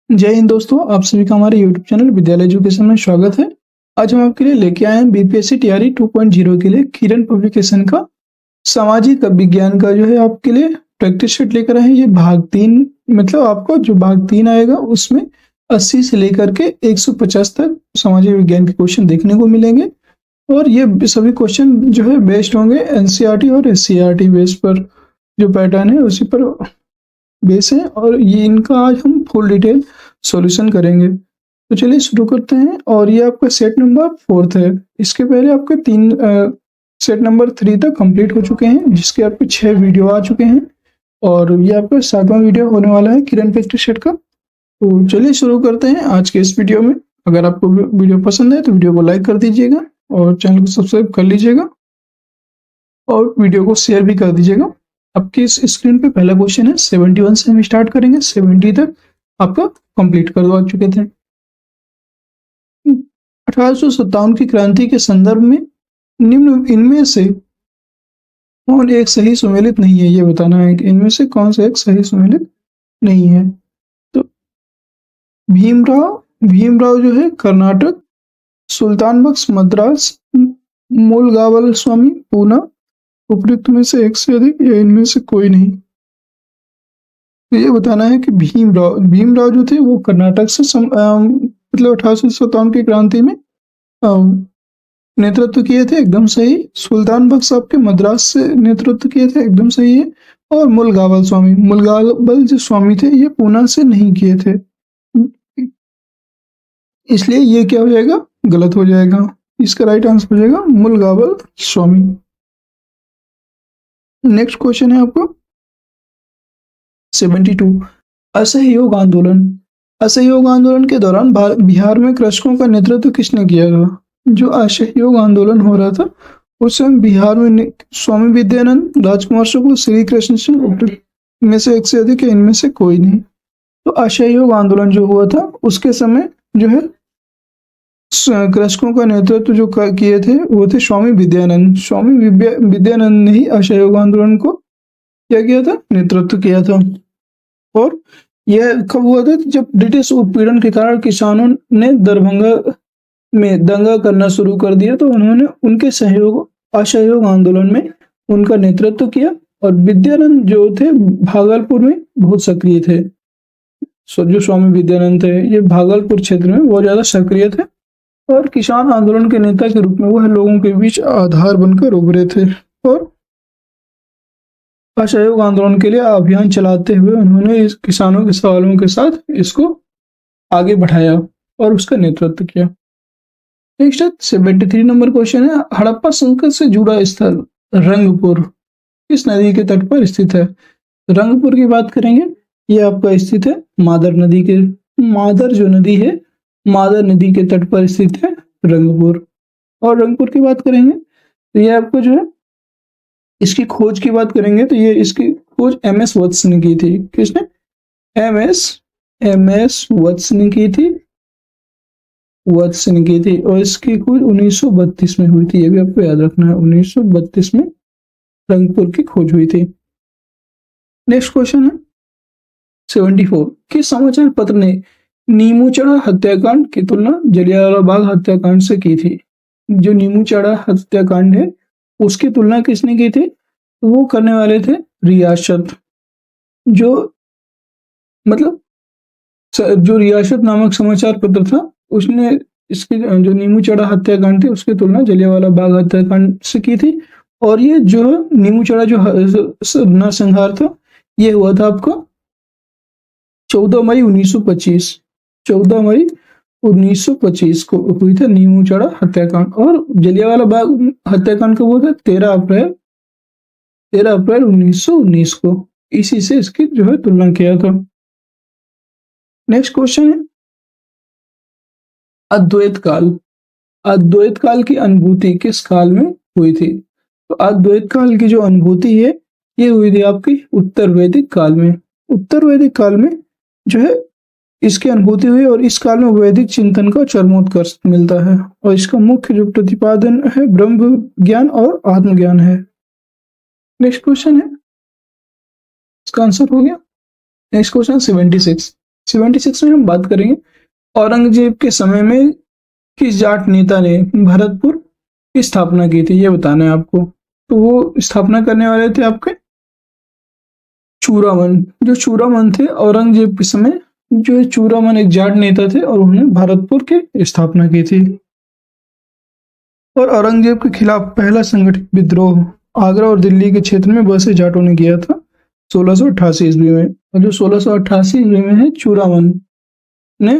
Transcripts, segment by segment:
जय हिंद दोस्तों, आप सभी का हमारे YouTube चैनल विद्यालय एजुकेशन में स्वागत है। आज हम आपके लिए लेके आए हैं बीपीएससी टीआरई 2.0 के लिए किरण पब्लिकेशन का सामाजिक विज्ञान का जो है आपके लिए प्रैक्टिस शीट लेकर आए हैं। ये भाग 3 मतलब आपको जो भाग 3 आएगा उसमें 80 से लेकर के 150 तक सामाजिक विज्ञान के क्वेश्चन देखने को मिलेंगे और ये सभी क्वेश्चन जो है बेस्ड होंगे एनसीईआरटी और एससीईआरटी बेस पर। जो पैटर्न है उसी पर बेस है और ये इनका आज हम फुल डिटेल सॉल्यूशन करेंगे। तो चलिए शुरू करते हैं। और ये आपका सेट नंबर 4 है। इसके पहले आपके 3 सेट नंबर 3 तक कंप्लीट हो चुके हैं, जिसके आपके 6 वीडियो आ चुके हैं और ये आपका 7वां वीडियो होने वाला है किरण प्रैक्टिस सेट का। तो चलिए शुरू करते हैं आज के इस वीडियो में। अगर आपको वीडियो पसंद है तो वीडियो को लाइक कर दीजिएगा और चैनल को सब्सक्राइब कर लीजिएगा और वीडियो को शेयर भी कर दीजिएगा। आपकी इस स्क्रीन पे पहला क्वेश्चन है। 71 से हम स्टार्ट करेंगे, 70 तक आपका कंप्लीट कर दो चुके थे। 1857 की क्रांति के संदर्भ में निम्न इनमें से कौन एक सही सुमेलित नहीं है, ये बताना है कि इनमें से कौन सा एक सही सुमेलित नहीं है। तो भीमराव जो है कर्नाटक, सुल्तान बख्श मद्रास, मूलगावल स्वामी पूना, उपयुक्त में से एक से अधिक या इनमें से कोई नहीं। तो ये बताना है कि भीमराव जो थे वो कर्नाटक से मतलब 1857 की क्रांति में नेतृत्व किए थे, एकदम सही। सुल्तान बख्श आपके मद्रास से नेतृत्व किए थे, एकदम सही है। और मूलगावल जो स्वामी थे ये पूना से नहीं किए थे, इसलिए ये क्या हो जाएगा, गलत हो जाएगा। इसका राइट आंसर हो जाएगा मूलगावल स्वामी। नेक्स्ट क्वेश्चन है आपको 72। असहयोग आंदोलन के दौरान बिहार में कृषकों का नेतृत्व किसने किया था? जो असहयोग आंदोलन हो रहा था उस समय बिहार में स्वामी विद्यानंद, राजकुमार शुक्ल, श्री कृष्ण सिंह में से एक से अधिक या इनमें से कोई नहीं। तो असहयोग आंदोलन जो हुआ था उसके समय जो है कृषकों का नेतृत्व जो किए थे वो थे स्वामी विद्यानंद ने ही असहयोग आंदोलन को क्या किया था, नेतृत्व किया था। और यह कब हुआ था? जब ब्रिटिश उत्पीड़न के कारण किसानों ने दरभंगा में दंगा करना शुरू कर दिया तो उन्होंने उनके असहयोग आंदोलन में उनका नेतृत्व किया। और विद्यानंद जो थे भागलपुर में बहुत सक्रिय थे। जो स्वामी विद्यानंद थे ये भागलपुर क्षेत्र में बहुत ज्यादा सक्रिय थे और किसान आंदोलन के नेता के रूप में वह लोगों के बीच आधार बनकर उभरे थे और असहयोग आंदोलन के लिए अभियान चलाते हुए उन्होंने इस किसानों के सवालों के साथ इसको आगे बढ़ाया और उसका नेतृत्व किया। नेक्स्ट 73 नंबर क्वेश्चन है। हड़प्पा संकट से जुड़ा स्थल रंगपुर किस नदी के तट पर स्थित है? रंगपुर की बात करेंगे, ये आपका स्थित है मादर जो नदी है, मादर नदी के तट पर स्थित है रंगपुर। और रंगपुर की बात करेंगे तो ये आपको जो है इसकी खोज की बात करेंगे तो ये इसकी खोज एमएस वत्स ने की थी। किसने? एमएस वत्स ने की थी और इसकी खोज 1932 में हुई थी। ये भी आपको याद रखना है, 1932 में रंगपुर की खोज हुई थी। नेक्स्ट क्वेश्चन है 74। किस समाचार पत्र ने नीमूचड़ा हत्याकांड की तुलना जलियांवाला बाग हत्याकांड से की थी? जो नीमूचड़ा हत्याकांड है उसकी तुलना किसने की थी? वो करने वाले थे रियासत। जो रियासत नामक समाचार पत्र था उसने इसकी जो नीमूचड़ा हत्याकांड थी उसकी तुलना जलियांवाला बाग हत्याकांड से की थी। और ये जो नीमूचड़ा जो नरसंहार था ये हुआ था आपका 14 मई 1925 को हुई था नीमूचड़ा हत्याकांड। और जलियांवाला बाग हत्याकांड कब हुआ था? 13 अप्रैल 1919 को। इसी से इसकी जो है तुलना किया था। नेक्स्ट क्वेश्चन है अद्वैत काल की अनुभूति किस काल में हुई थी? तो अद्वैत काल की जो अनुभूति है ये हुई थी आपकी उत्तर वैदिक काल में। उत्तर वैदिक काल में जो है इसकी अनुभूति हुई और इस काल में वैदिक चिंतन का चरमोत्कर्ष मिलता है और इसका मुख्य जो प्रतिपादन है ब्रह्म ज्ञान और आत्मज्ञान है। नेक्स्ट क्वेश्चन है, इसका आंसर हो गया। Next question 76। 76 में हम बात करेंगे औरंगजेब के समय में किस जाट नेता ने भरतपुर की स्थापना की थी, ये बताना है आपको। तो वो स्थापना करने वाले थे आपके चूड़ामन। जो चूड़ामन थे औरंगजेब के समय, जो चूड़ामन एक जाट नेता थे और उन्होंने भरतपुर की स्थापना की थी। और औरंगजेब के खिलाफ पहला संगठित विद्रोह आगरा और दिल्ली के क्षेत्र में बसे जाटों ने किया था 1688 ईस्वी में। और जो 1688 ईस्वी में है, चूड़ामन ने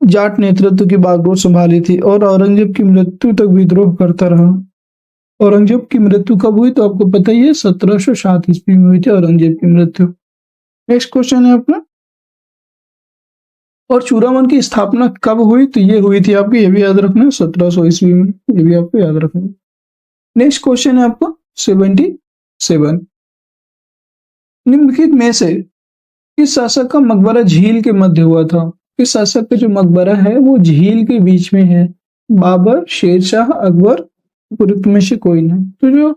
जाट नेतृत्व की बागडोर संभाली थी और औरंगजेब की मृत्यु तक विद्रोह करता रहा। औरंगजेब की मृत्यु कब हुई तो आपको पता ही है, 1707 ईस्वी में हुई थी औरंगजेब की मृत्यु। नेक्स्ट क्वेश्चन है अपना, और चूड़ामन की स्थापना कब हुई तो ये हुई थी आपकी, ये भी याद रखना, 1700 ईस्वी में, ये भी आपको याद रखना। नेक्स्ट क्वेश्चन है आपका 77, निम्नलिखित में से किस शासक का मकबरा झील के मध्य हुआ था? किस शासक का जो मकबरा है वो झील के बीच में है? बाबर, शेरशाह, अकबर, उपरोक्त में से कोई नहीं। तो जो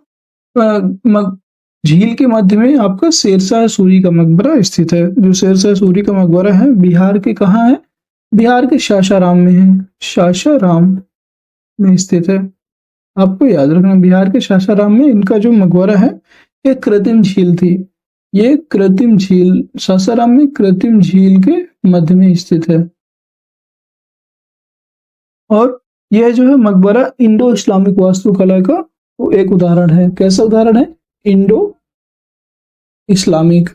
झील के मध्य में आपका शेरशाह सूरी का मकबरा स्थित है। जो शेरशाह सूरी का मकबरा है बिहार के कहाँ है? बिहार के सासाराम में है, सासाराम में स्थित है। आपको याद रखना, बिहार के सासाराम में इनका जो मकबरा है, एक कृत्रिम झील थी। ये कृत्रिम झील सासाराम में कृत्रिम झील के मध्य में स्थित है। और यह जो है मकबरा इंडो इस्लामिक वास्तुकला का वो एक उदाहरण है। कैसा उदाहरण है? इंडो इस्लामिक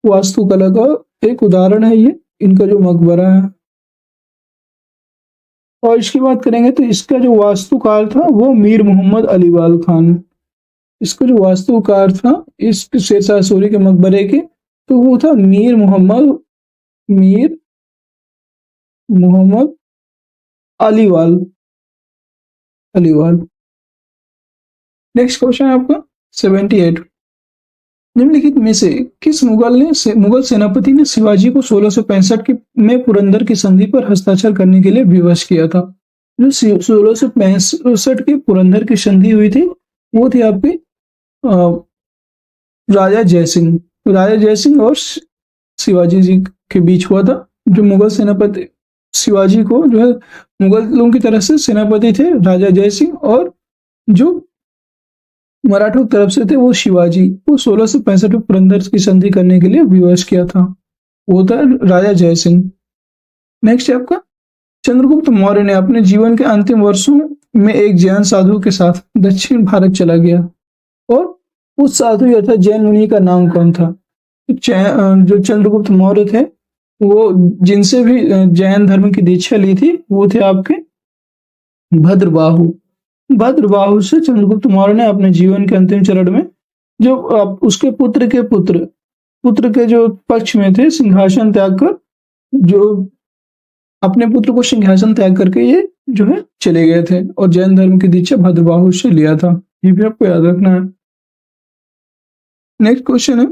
वास्तुकला का एक उदाहरण है ये, इनका जो मकबरा है। और इसकी बात करेंगे तो इसका जो वास्तुकार था वो मीर मोहम्मद अलीवाल खान। इसका जो वास्तुकार था इस शेरशाह सूरी के मकबरे के, तो वो था मीर मोहम्मद अलीवाल। नेक्स्ट क्वेश्चन है आपका 78, निम्नलिखित में से किस मुगल सेनापति ने शिवाजी को 1665 में पुरंदर की संधि पर हस्ताक्षर करने के लिए विवश किया था? जो 1665 की पुरंदर की संधि हुई थी वो थी आपकी राजा जयसिंह और शिवाजी जी के बीच हुआ था। जो मुगल सेनापति शिवाजी को जो है मुगलों की तरफ से सेनापति थे राजा जयसिंह, और जो मराठों की तरफ से थे वो शिवाजी, वो 1665 में पुरंदर की संधि करने के लिए विवश किया था, वो था राजा जयसिंह। नेक्स्ट है आपका, चंद्रगुप्त मौर्य ने अपने जीवन के अंतिम वर्षों में एक जैन साधु के साथ दक्षिण भारत चला गया, और उस साधु अर्थात जैन मुनि का नाम कौन था? जो चंद्रगुप्त मौर्य थे वो जिनसे भी जैन धर्म की दीक्षा ली थी वो थे आपके भद्रबाहु से चंद्रगुप्त मौर्य ने अपने जीवन के अंतिम चरण में जो उसके पुत्र के जो पक्ष में थे सिंहासन त्याग कर, जो अपने पुत्र को सिंहासन त्याग करके ये जो है चले गए थे और जैन धर्म की दीक्षा भद्रबाहु से लिया था। ये भी आपको याद रखना है। नेक्स्ट क्वेश्चन है,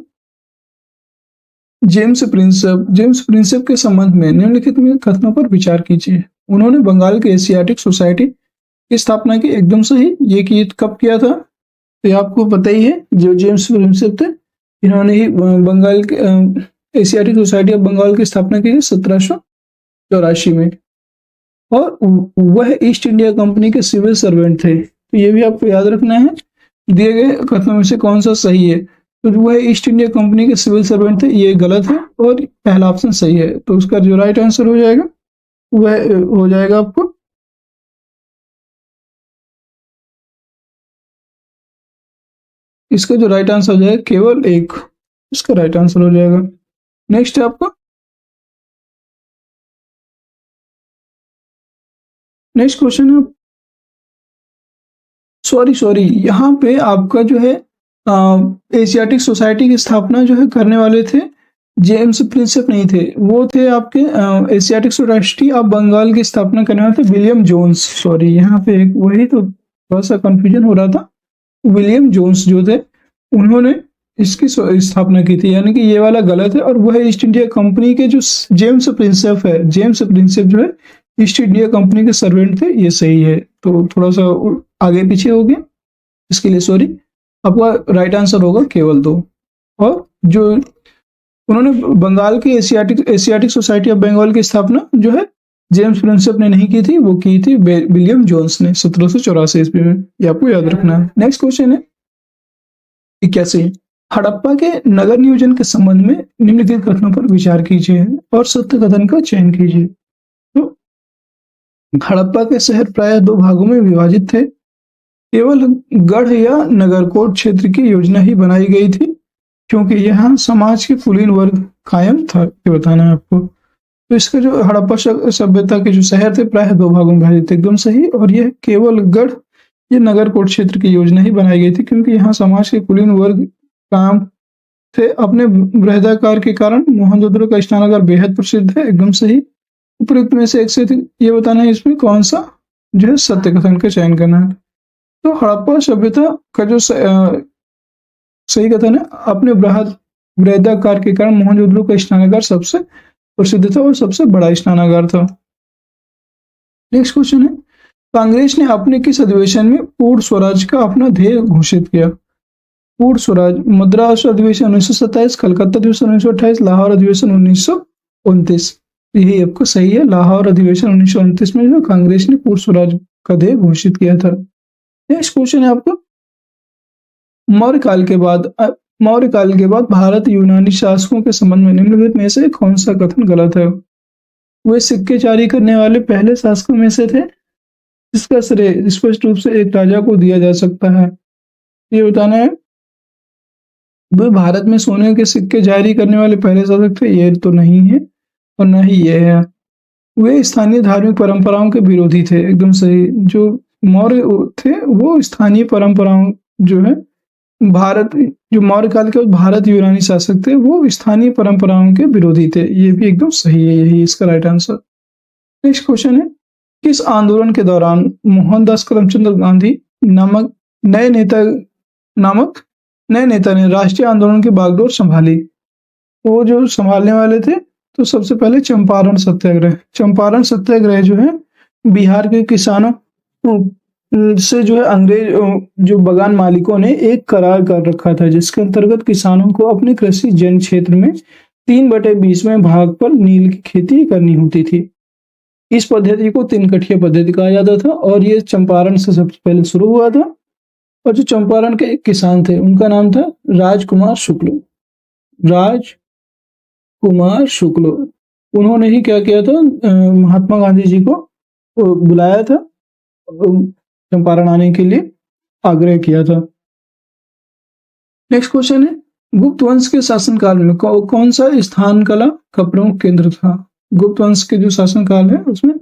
जेम्स प्रिंसेप के संबंध में निम्नलिखित में कथनों पर विचार कीजिए। उन्होंने बंगाल के एशियाटिक सोसाइटी की स्थापना की, एकदम सही। ये कब किया था तो आपको पता ही है, जो जेम्स प्रिंसेप थे इन्होंने ही बंगाल के एशियाटिक सोसाइटी ऑफ बंगाल की स्थापना की 1784 में, और वह ईस्ट इंडिया कंपनी के सिविल सर्वेंट थे। तो ये भी आपको याद रखना है, दिए गए कथनों में से कौन सा सही है। तो वह ईस्ट इंडिया कंपनी के सिविल सर्वेंट थे, ये गलत है और पहला ऑप्शन सही है। तो उसका जो राइट आंसर हो जाएगा वह हो जाएगा आपको इसका जो राइट आंसर हो जाएगा केवल एक, इसका राइट आंसर हो जाएगा। नेक्स्ट है आपका नेक्स्ट क्वेश्चन है, सॉरी यहाँ पे आपका जो है एशियाटिक सोसाइटी की स्थापना जो है करने वाले थे जेम्स प्रिंसेप नहीं थे, वो थे आपके एशियाटिक सोसाइटी ऑफ बंगाल की स्थापना करने वाले थे विलियम जोन्स। सॉरी यहाँ पे एक वही तो थोड़ा सा कंफ्यूजन हो रहा था। विलियम जोन्स जो थे उन्होंने इसकी स्थापना की थी, यानी कि ये वाला गलत है। और वह ईस्ट इंडिया कंपनी के जो जेम्स प्रिंसेप जो है ईस्ट इंडिया कंपनी के सर्वेंट थे, ये सही है। तो थोड़ा सा आगे पीछे हो गया, इसके लिए सॉरी। आपका राइट आंसर होगा केवल 2। और जो उन्होंने बंगाल की एशियाटिक सोसाइटी ऑफ बंगाल की स्थापना जो है जेम्स प्रिंसेप ने नहीं की थी, वो की थी विलियम जोन्स ने 1784 ईस्वी में। ये आपको याद रखना है। नेक्स्ट क्वेश्चन है 81, हड़प्पा के नगर नियोजन के संबंध में निम्नलिखित कथनों पर विचार कीजिए और सत्य कथन का चयन कीजिए। तो हड़प्पा के शहर प्रायः 2 भागों में विभाजित थे। केवल गढ़ या नगरकोट क्षेत्र की योजना ही बनाई गई थी, क्योंकि यहाँ समाज के कुलीन वर्ग कायम था। ये बताना है आपको। तो इसका जो हड़प्पा सभ्यता के जो शहर थे प्रायः 2 भागों में विभाजित थे, एकदम सही। और यह केवल गढ़ या नगरकोट क्षेत्र की योजना ही बनाई गई थी, क्योंकि यहाँ समाज के कुलीन वर्ग कायम थे। अपने बृहदाकार के कारण मोहनजोदड़ो का स्नानागार बेहद प्रसिद्ध है, एकदम सही। उपयुक्त में से एक से ये बताना है इसमें कौन सा जो है सत्य कथन का चयन करना है। तो हड़प्पा सभ्यता का जो सही कथन है, अपने बृहदाकार के कारण मोहनजोदड़ो का स्नानागार सबसे प्रसिद्ध था और सबसे बड़ा स्नानागार था। नेक्स्ट क्वेश्चन है, कांग्रेस ने अपने किस अधिवेशन में पूर्ण स्वराज का अपना ध्येय घोषित किया? पूर्ण स्वराज, मद्रास अधिवेशन 1927, कलकत्ता अधिवेशन 1928, लाहौर अधिवेशन 1929। यही आपको सही है, लाहौर अधिवेशन 1929 में जो कांग्रेस ने पूर्ण स्वराज का ध्येय घोषित किया था। नेक्स्ट क्वेश्चन है आपको, मौर्य काल के बाद भारत यूनानी शासकों के संबंध में निम्नलिखित में से कौन सा कथन गलत है? वे सिक्के जारी करने वाले पहले शासकों में से थे। इसका श्रेय स्पष्ट रूप से एक राजा को दिया जा सकता है। ये बताना है, वे भारत में सोने के सिक्के जारी करने वाले पहले शासक थे, ये तो नहीं है और न ही ये है। वे स्थानीय धार्मिक परंपराओं के विरोधी थे, एकदम सही। जो मौर्य थे वो स्थानीय परंपराओं जो है जो मौर्य काल के भारत यूनानी शासक थे वो स्थानीय परंपराओं के विरोधी थे, ये भी एकदम सही है, यही इसका राइट आंसर। नेक्स्ट क्वेश्चन है, किस आंदोलन के दौरान मोहनदास करमचंद गांधी नामक नए नेता ने राष्ट्रीय आंदोलन की बागडोर संभाली? वो जो संभालने वाले थे, तो सबसे पहले चंपारण सत्याग्रह जो है बिहार के किसानों से जो है अंग्रेज जो बगान मालिकों ने एक करार कर रखा था, जिसके अंतर्गत किसानों को अपने कृषि जन क्षेत्र में 3/20 भाग पर नील की खेती करनी होती थी। इस पद्धति को 3 कठिया पद्धति कहा जाता था और ये चंपारण से सबसे पहले शुरू हुआ था। और जो चंपारण के एक किसान थे उनका नाम था राजकुमार शुक्ल। उन्होंने ही क्या किया था, महात्मा गांधी जी को बुलाया था, चंपारण आने के लिए आग्रह किया था। नेक्स्ट क्वेश्चन है, गुप्त वंश के शासनकाल में कौन सा स्थान कला का प्रमुख केंद्र था? गुप्त वंश के जो शासनकाल है उसमें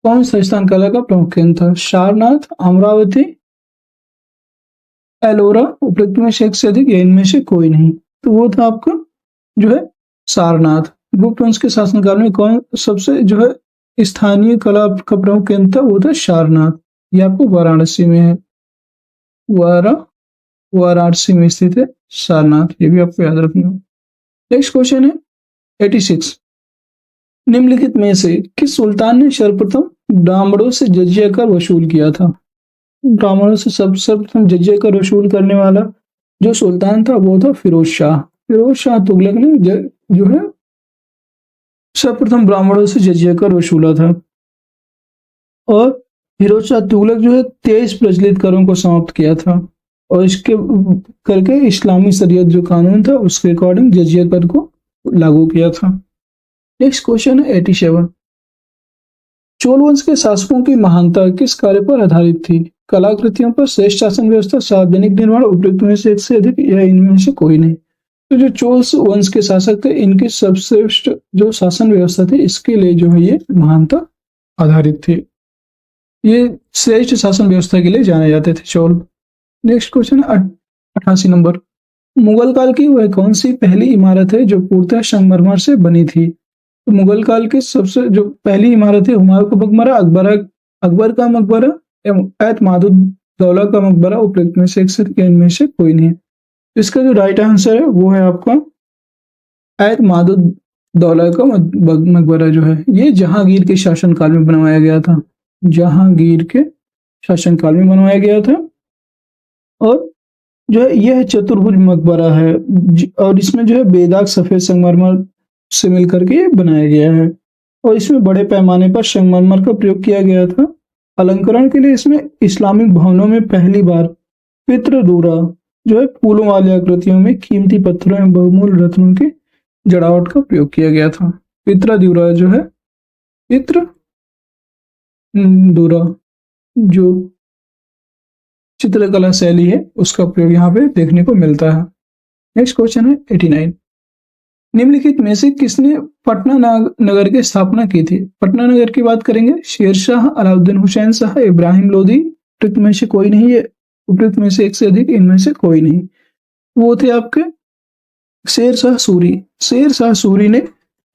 कौन सा स्थान कला का प्रमुख केंद्र था? सारनाथ, अमरावती, एलोरा, उपयुक्त में से एक से अधिक या इनमें से कोई नहीं? तो वो था आपका जो है सारनाथ। गुप्त वंश के शासनकाल में कौन सबसे जो है स्थानीय कला का प्रमुख केंद्र था? वो था सारनाथ। ये आपको वाराणसी में है, वाराणसी में स्थित है सारनाथ, ये भी आपको याद रखना। नेक्स्ट क्वेश्चन है 86, निम्नलिखित में से किस सुल्तान ने सर्वप्रथम ब्राह्मणों से जजिया कर वसूल किया था? ब्राह्मणों से सर्वप्रथम जजिया कर वसूल करने वाला जो सुल्तान था वो था फिरोज शाह तुगलक ने जो है सर्वप्रथम ब्राह्मणों से जजिया कर वसूला था। और फिरोज शाह तुगलक जो है 23 प्रचलित करों को समाप्त किया था और इसके करके इस्लामी शरीयत जो कानून था उसके अकॉर्डिंग जजिया कर को लागू किया था। नेक्स्ट क्वेश्चन है 87, चोल वंश के शासकों की महानता किस कार्य पर आधारित थी? कलाकृतियों पर, श्रेष्ठ शासन व्यवस्था, सार्वजनिक निर्माण, उपयुक्त में से एक से अधिक या इनमें से कोई नहीं? तो जो चोल वंश के शासक थे इनकी सर्वश्रेष्ठ जो शासन व्यवस्था थी इसके लिए जो है ये महानता आधारित थी। ये श्रेष्ठ शासन व्यवस्था के लिए जाने जाते थे चोल। नेक्स्ट क्वेश्चन है 88 नंबर, मुगल काल की वह कौन सी पहली इमारत है जो पूर्णतः संगमरमर से बनी थी? तो मुगल काल की सबसे जो पहली इमारत है हुमायूं का मकबरा, अकबर का मकबरा एवं एतमादुद्दौला का मकबरा, उपयुक्त में से एक से इनमें से कोई नहीं है। इसका जो राइट आंसर है वो है आपका एतमादुद्दौला का मकबरा जो है ये जहांगीर के शासनकाल में बनवाया गया था, जहांगीर के शासनकाल में बनवाया गया था। और जो है यह चतुर्भुज मकबरा है और इसमें जो है बेदाग सफेद संगमरमर से मिलकर के बनाया गया है और इसमें बड़े पैमाने पर संगमरमर का प्रयोग किया गया था। अलंकरण के लिए इसमें इस्लामिक भवनों में पहली बार पितृदूरा जो है फूलों वाली आकृतियों में कीमती पत्थरों एवं बहुमूल्य रत्नों की जड़ावट का प्रयोग किया गया था। पितृदूरा जो है पितृदूरा जो चित्रकला शैली है उसका प्रयोग यहाँ पे देखने को मिलता है। नेक्स्ट क्वेश्चन है 89। निम्नलिखित में से किसने पटना नगर की स्थापना की थी? पटना नगर की बात करेंगे, शेरशाह, अलाउद्दीन हुसैन शाह, इब्राहिम लोदी। उपयुक्त में से कोई नहीं है, उपयुक्त में से एक से अधिक, इनमें से कोई नहीं। वो थे आपके शेरशाह सूरी। शेरशाह सूरी ने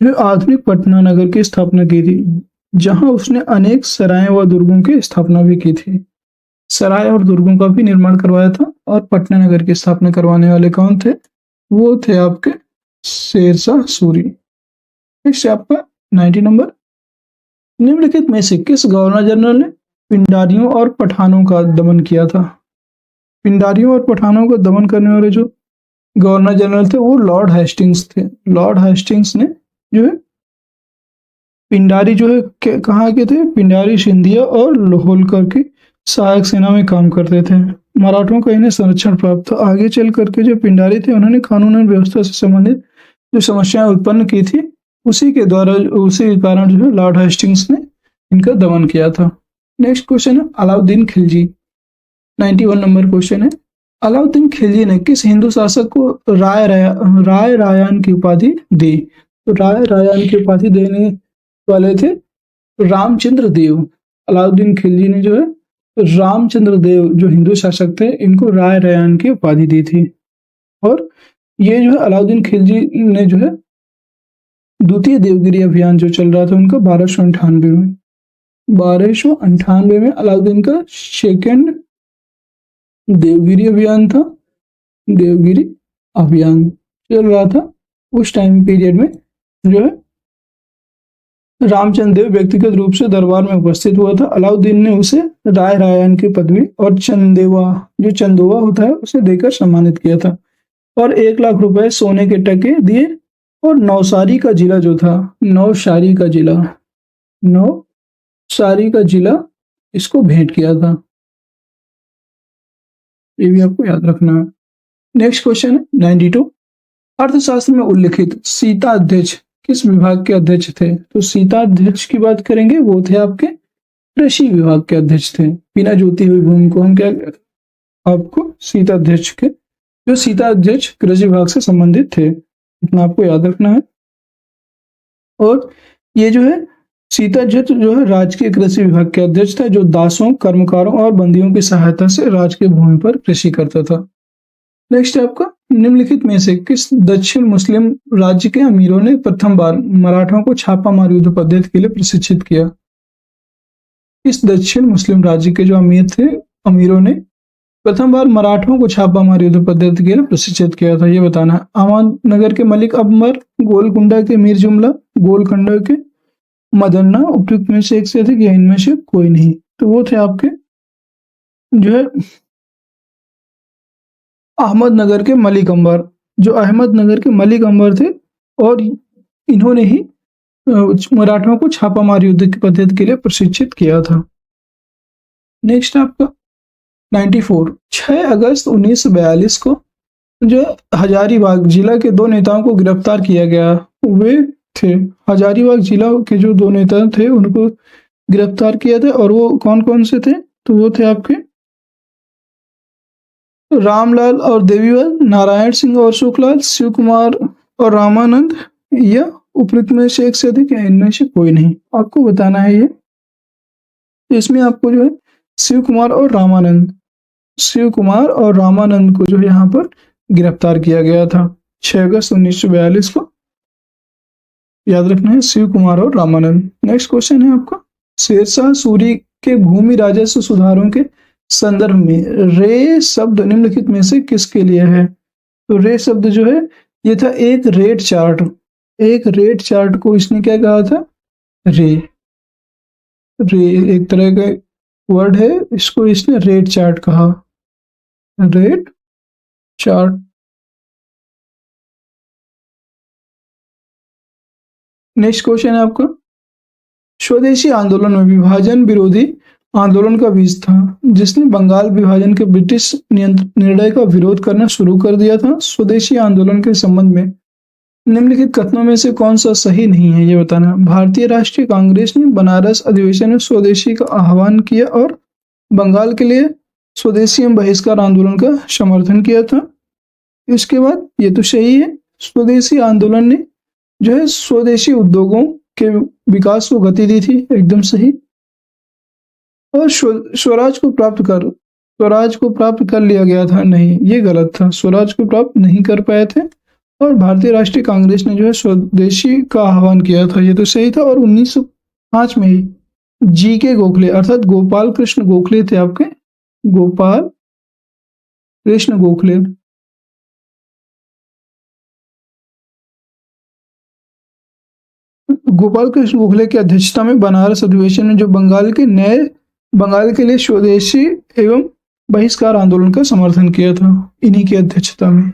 जो आधुनिक पटना नगर की स्थापना की थी, जहां उसने अनेक सराय व दुर्गों की स्थापना भी की थी। सराय और दुर्गों का भी निर्माण करवाया था और पटना नगर की स्थापना करवाने वाले कौन थे? वो थे आपके शेरशाह सूरी। नेक्स्ट आपका 90 नंबर। निम्नलिखित में से किस गवर्नर जनरल ने पिंडारियों और पठानों का दमन किया था? पिंडारियों और पठानों का दमन करने वाले जो गवर्नर जनरल थे वो लॉर्ड हेस्टिंग्स थे। लॉर्ड हेस्टिंग्स ने जो है पिंडारी जो है कहाँ के थे? पिंडारी, सिंधिया और होलकर की सहायक सेना में काम करते थे। मराठों का इन्हें संरक्षण प्राप्त था। आगे चल करके जो पिंडारी थे उन्होंने कानून और व्यवस्था से संबंधित जो समस्याएं उत्पन्न की थी उसी के कारण जो है लॉर्ड हेस्टिंग्स ने इनका दमन किया था। नेक्स्ट क्वेश्चन है अलाउद्दीन खिलजी। 91 नंबर क्वेश्चन है, अलाउद्दीन खिलजी ने किस हिंदू शासक को राय रायान की उपाधि दी? तो राय रायान की उपाधि देने वाले थे रामचंद्र देव। अलाउद्दीन खिलजी ने जो है रामचंद्र देव जो हिंदू शासक थे इनको राय रायान की उपाधि दी थी। और ये जो है अलाउद्दीन खिलजी ने जो है द्वितीय देवगिरी अभियान जो चल रहा था उनका 1298 में अलाउद्दीन का सेकेंड देवगिरी अभियान था। देवगिरी अभियान चल रहा था उस टाइम पीरियड में जो है रामचंद्र देव व्यक्तिगत रूप से दरबार में उपस्थित हुआ था। अलाउद्दीन ने उसे राय रायान की पदवी और चंदोवा होता है उसे देकर सम्मानित किया था और 1 लाख रुपए सोने के टके दिए और नौसारी का जिला जो था, नौसारी का जिला इसको भेंट किया था। ये भी आपको याद रखना है। नेक्स्ट क्वेश्चन है 92। अर्थशास्त्र में उल्लिखित सीता अध्यक्ष किस विभाग के अध्यक्ष थे? तो सीता अध्यक्ष की बात करेंगे वो थे आपके कृषि विभाग के अध्यक्ष थे। बिना जोती हुई भूमि को हम क्या आपको सीता अध्यक्ष के जो सीता अध्यक्ष कृषि विभाग से संबंधित थे, इतना आपको याद रखना है। और ये जो है सीता अध्यक्ष जो है राजकीय कृषि विभाग के अध्यक्ष था जो दासों, कर्मकारों और बंदियों की सहायता से राजकीय भूमि पर कृषि करता था। नेक्स्ट आपका निम्नलिखित में से किस दक्षिण मुस्लिम राज्य के अमीरों ने प्रथम बार मराठों को छापामार युद्ध पद्धति के लिए प्रशिक्षित किया? इस दक्षिण मुस्लिम राज्य के जो अमीरों ने प्रथम बार मराठों को छापामार युद्ध पद्धति के लिए प्रशिक्षित किया था, ये बताना है। अहमदनगर के मलिक अकबर, गोलकुंडा के मीर जुमला, गोलकुंडा के मदन्ना। उपयुक्त में से एक से अधिक या इनमें से कोई नहीं। तो वो थे आपके जो है अहमदनगर के मलिक अंबर, जो अहमदनगर के मलिक अंबर थे और इन्होंने ही मराठों को छापामार युद्ध की पद्धति के लिए प्रशिक्षित किया था। नेक्स्ट आपका 94। 6 अगस्त 1942 को जो हजारीबाग जिला के 2 नेताओं को गिरफ्तार किया गया। वे थे हजारीबाग जिला के जो 2 नेता थे उनको गिरफ्तार किया था और वो कौन कौन से थे? तो वो थे आपके रामलाल और देवीलाल, नारायण सिंह और सुखलाल, शिव कुमार और रामानंद, या उपयुक्त में से एक से अधिक या इनमें से कोई नहीं। आपको बताना है ये। इसमें आपको जो है शिव कुमार और रामानंद को जो है यहाँ पर गिरफ्तार किया गया था 6 अगस्त 1942 को। याद रखना है शिव कुमार और रामानंद। नेक्स्ट क्वेश्चन है आपका शेरशाह सूरी के भूमि राजस्व सुधारों के संदर्भ में रे शब्द निम्नलिखित में से किसके लिए है? तो रे शब्द जो है ये था एक रेट चार्ट को इसने क्या कहा था? रे एक तरह का वर्ड है, इसको इसने रेट चार्ट कहा। Rate chart. नेक्स्ट क्वेश्चन है आपका, स्वदेशी आंदोलन में विभाजन विरोधी आंदोलन का बीज था जिसने बंगाल विभाजन के ब्रिटिश निर्णय का विरोध करना शुरू कर दिया था। स्वदेशी आंदोलन के संबंध में निम्नलिखित कथनों में से कौन सा सही नहीं है, ये बताना। भारतीय राष्ट्रीय कांग्रेस ने बनारस अधिवेशन में स्वदेशी का आह्वान किया और बंगाल के लिए स्वदेशी एवं बहिष्कार आंदोलन का समर्थन किया था। इसके बाद ये तो सही है, स्वदेशी आंदोलन ने जो है स्वदेशी उद्योगों के विकास को गति दी थी, एकदम सही। और स्वराज को प्राप्त कर लिया गया था, नहीं, ये गलत था, स्वराज को प्राप्त नहीं कर पाए थे। और भारतीय राष्ट्रीय कांग्रेस ने जो है स्वदेशी का आह्वान किया था, ये तो सही था। और 1905 में ही जी.के. गोखले अर्थात गोपाल कृष्ण गोखले थे आपके, गोपाल कृष्ण गोखले, गोपाल कृष्ण गोखले की अध्यक्षता में बनारस अधिवेशन में जो बंगाल के लिए स्वदेशी एवं बहिष्कार आंदोलन का समर्थन किया था, इन्हीं की अध्यक्षता में।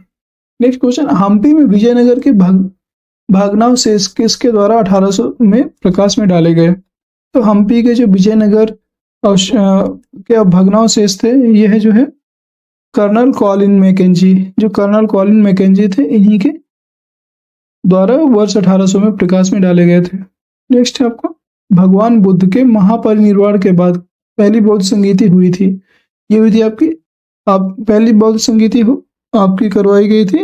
नेक्स्ट क्वेश्चन, हम्पी में विजयनगर के भग्नावशेष किसके द्वारा 1800 में प्रकाश में डाले गए? तो हम्पी के जो विजयनगर के भग्नावशेष थे, यह जो है कर्नल कॉलिन मैकेंजी थे, इन्हीं के द्वारा वर्ष 1800 में प्रकाश में डाले गए थे। नेक्स्ट है आपका, भगवान बुद्ध के महापरिनिर्वाण के बाद पहली बौद्ध संगीति हुई थी, ये हुई थी आपकी पहली बौद्ध संगीति आपकी करवाई गई थी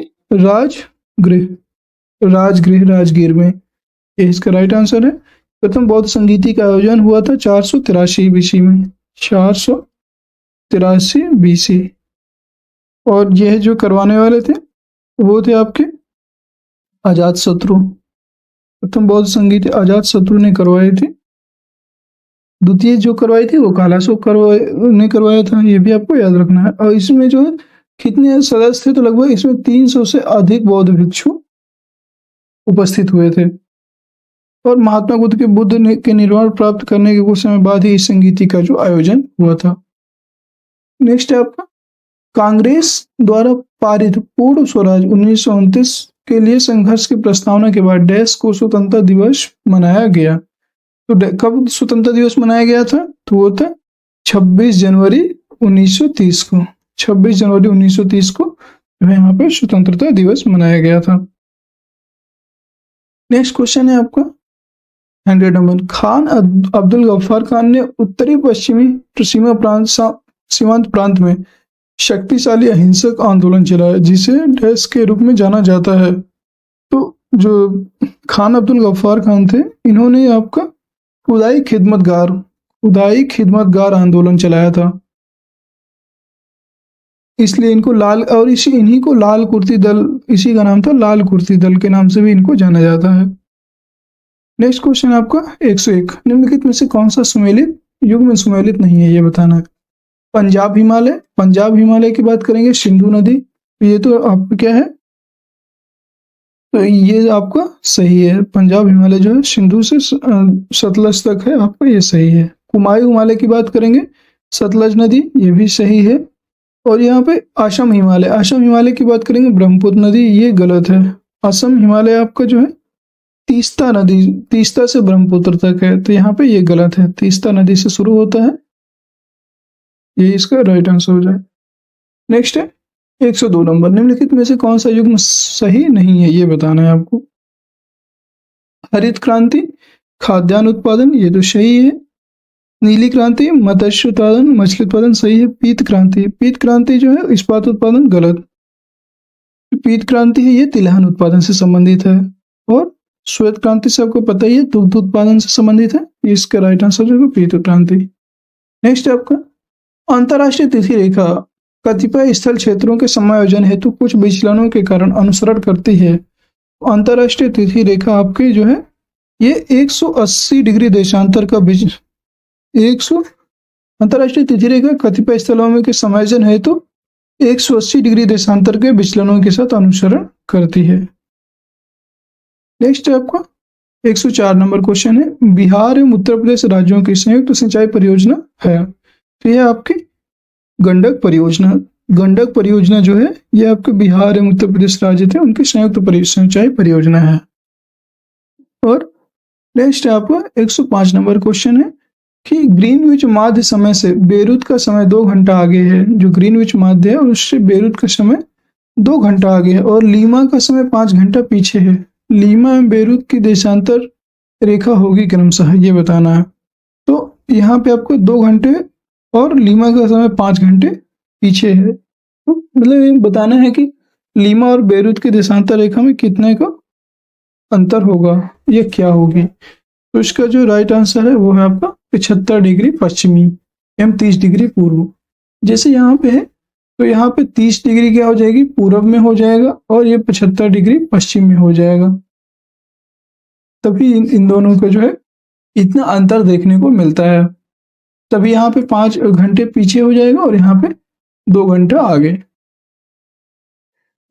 राजगीर में, ये इसका राइट आंसर है। प्रथम बौद्ध संगीति का आयोजन हुआ था 483 बीसी में, 483 बीसी। और यह जो करवाने वाले थे वो थे आपके अजातशत्रु, प्रथम बौद्ध संगीति अजातशत्रु ने करवाई थी। द्वितीय जो करवाई थी वो कालाशोक ने करवाया था, ये भी आपको याद रखना है। और इसमें जो है कितने सदस्य थे, तो लगभग इसमें 300 से अधिक बौद्ध भिक्षु उपस्थित हुए थे। और महात्मा बुद्ध के निर्वाण प्राप्त करने के कुछ समय बाद ही इस संगीति का जो आयोजन हुआ था। नेक्स्ट है आपका, कांग्रेस द्वारा पारित पूर्ण स्वराज 1929 के लिए संघर्ष की प्रस्तावना के बाद देश को स्वतंत्रता दिवस मनाया गया। तो कब स्वतंत्रता दिवस मनाया गया था? तो वो था 26 जनवरी 1930 को, 26 जनवरी 1930 को यहाँ पे स्वतंत्रता दिवस मनाया गया था। नेक्स्ट क्वेश्चन है आपका 100 नंबर, खान अब्दुल गफ्फार खान ने उत्तरी पश्चिमी सीमांत प्रांत में शक्तिशाली अहिंसक आंदोलन चलाया जिसे डैश के रूप में जाना जाता है। तो जो खान अब्दुल गफ्फार खान थे, इन्होंने आपका खुदाई खिदमतगार आंदोलन चलाया था, इसलिए इनको इन्हीं को लाल कुर्ती दल, इसी का नाम था लाल कुर्ती दल के नाम से भी इनको जाना जाता है। नेक्स्ट क्वेश्चन आपका 101, निम्नलिखित में से कौन सा सुमेलित युग में सुमेलित नहीं है, ये बताना है। पंजाब हिमालय की बात करेंगे, सिंधु नदी, ये तो आपका क्या है, तो ये आपका सही है। पंजाब हिमालय जो है सिंधु से सतलज तक है, आपका ये सही है। कुमायूं हिमालय की बात करेंगे, सतलज नदी, ये भी सही है। और यहाँ पे असम हिमालय की बात करेंगे, ब्रह्मपुत्र नदी, ये गलत है। असम हिमालय आपका जो है तीस्ता नदी, तीस्ता से ब्रह्मपुत्र तक है, तो यहाँ पे ये गलत है, तीस्ता नदी से शुरू होता है, ये इसका राइट आंसर हो जाए। नेक्स्ट है 102 नंबर, निम्नलिखित में से कौन सा युग्म सही नहीं है, ये बताना है आपको। हरित क्रांति, खाद्यान्न उत्पादन, ये तो सही है। नीली क्रांति, मत्स्य उत्पादन, मछली उत्पादन, सही है। पीत क्रांति जो है इस्पात उत्पादन, गलत। पीत क्रांति है ये तिलहन उत्पादन से संबंधित है। और श्वेत क्रांति से आपको पता ही है दुग्ध उत्पादन से संबंधित है, इसका राइट आंसर जो है पीत क्रांति। नेक्स्ट है आपका अंतरराष्ट्रीय तिथि रेखा कतिपय स्थल क्षेत्रों के समायोजन हेतु कुछ विचलनों के कारण अनुसरण करती है। अंतरराष्ट्रीय तिथि रेखा आपकी जो है ये 180 डिग्री देशांतर का अंतरराष्ट्रीय तिथि रेखा कतिपय स्थलों में के समायोजन हेतु 180 डिग्री देशांतर के विचलनों के साथ अनुसरण करती है। नेक्स्ट है आपका 104 नंबर क्वेश्चन है, बिहार एवं उत्तर प्रदेश राज्यों की संयुक्त सिंचाई परियोजना है, तो यह आपकी गंडक परियोजना गंडक परियोजना जो है ये आपके बिहार एवं उत्तर प्रदेश राज्य थे उनकी संयुक्त सिंचाई परियोजना है। और नेक्स्ट है आपका 105 नंबर क्वेश्चन है कि ग्रीनविच माध्य समय से बेरूत का समय 2 घंटा आगे है। जो ग्रीनविच माध्य है उससे बेरूत का समय 2 घंटा आगे है और लीमा का समय 5 घंटा पीछे है। लीमा एवं बेरूत की देशांतर रेखा होगी क्रमशः, ये बताना है। तो यहाँ पे आपको 2 घंटे और लीमा का समय 5 घंटे पीछे है। तो मतलब ये बताना है कि लीमा और बेरूत की देशांतर रेखा में कितने का अंतर होगा, ये क्या होगी। तो इसका जो राइट आंसर है वो है आपका 75 डिग्री पश्चिमी एवं 30 डिग्री पूर्व। जैसे यहाँ पे है तो यहाँ पे 30 डिग्री क्या हो जाएगी, पूर्व में हो जाएगा और ये 75 डिग्री पश्चिम में हो जाएगा। तभी इन दोनों को जो है इतना अंतर देखने को मिलता है। तभी यहाँ पे 5 घंटे पीछे हो जाएगा और यहाँ पे 2 घंटा आगे।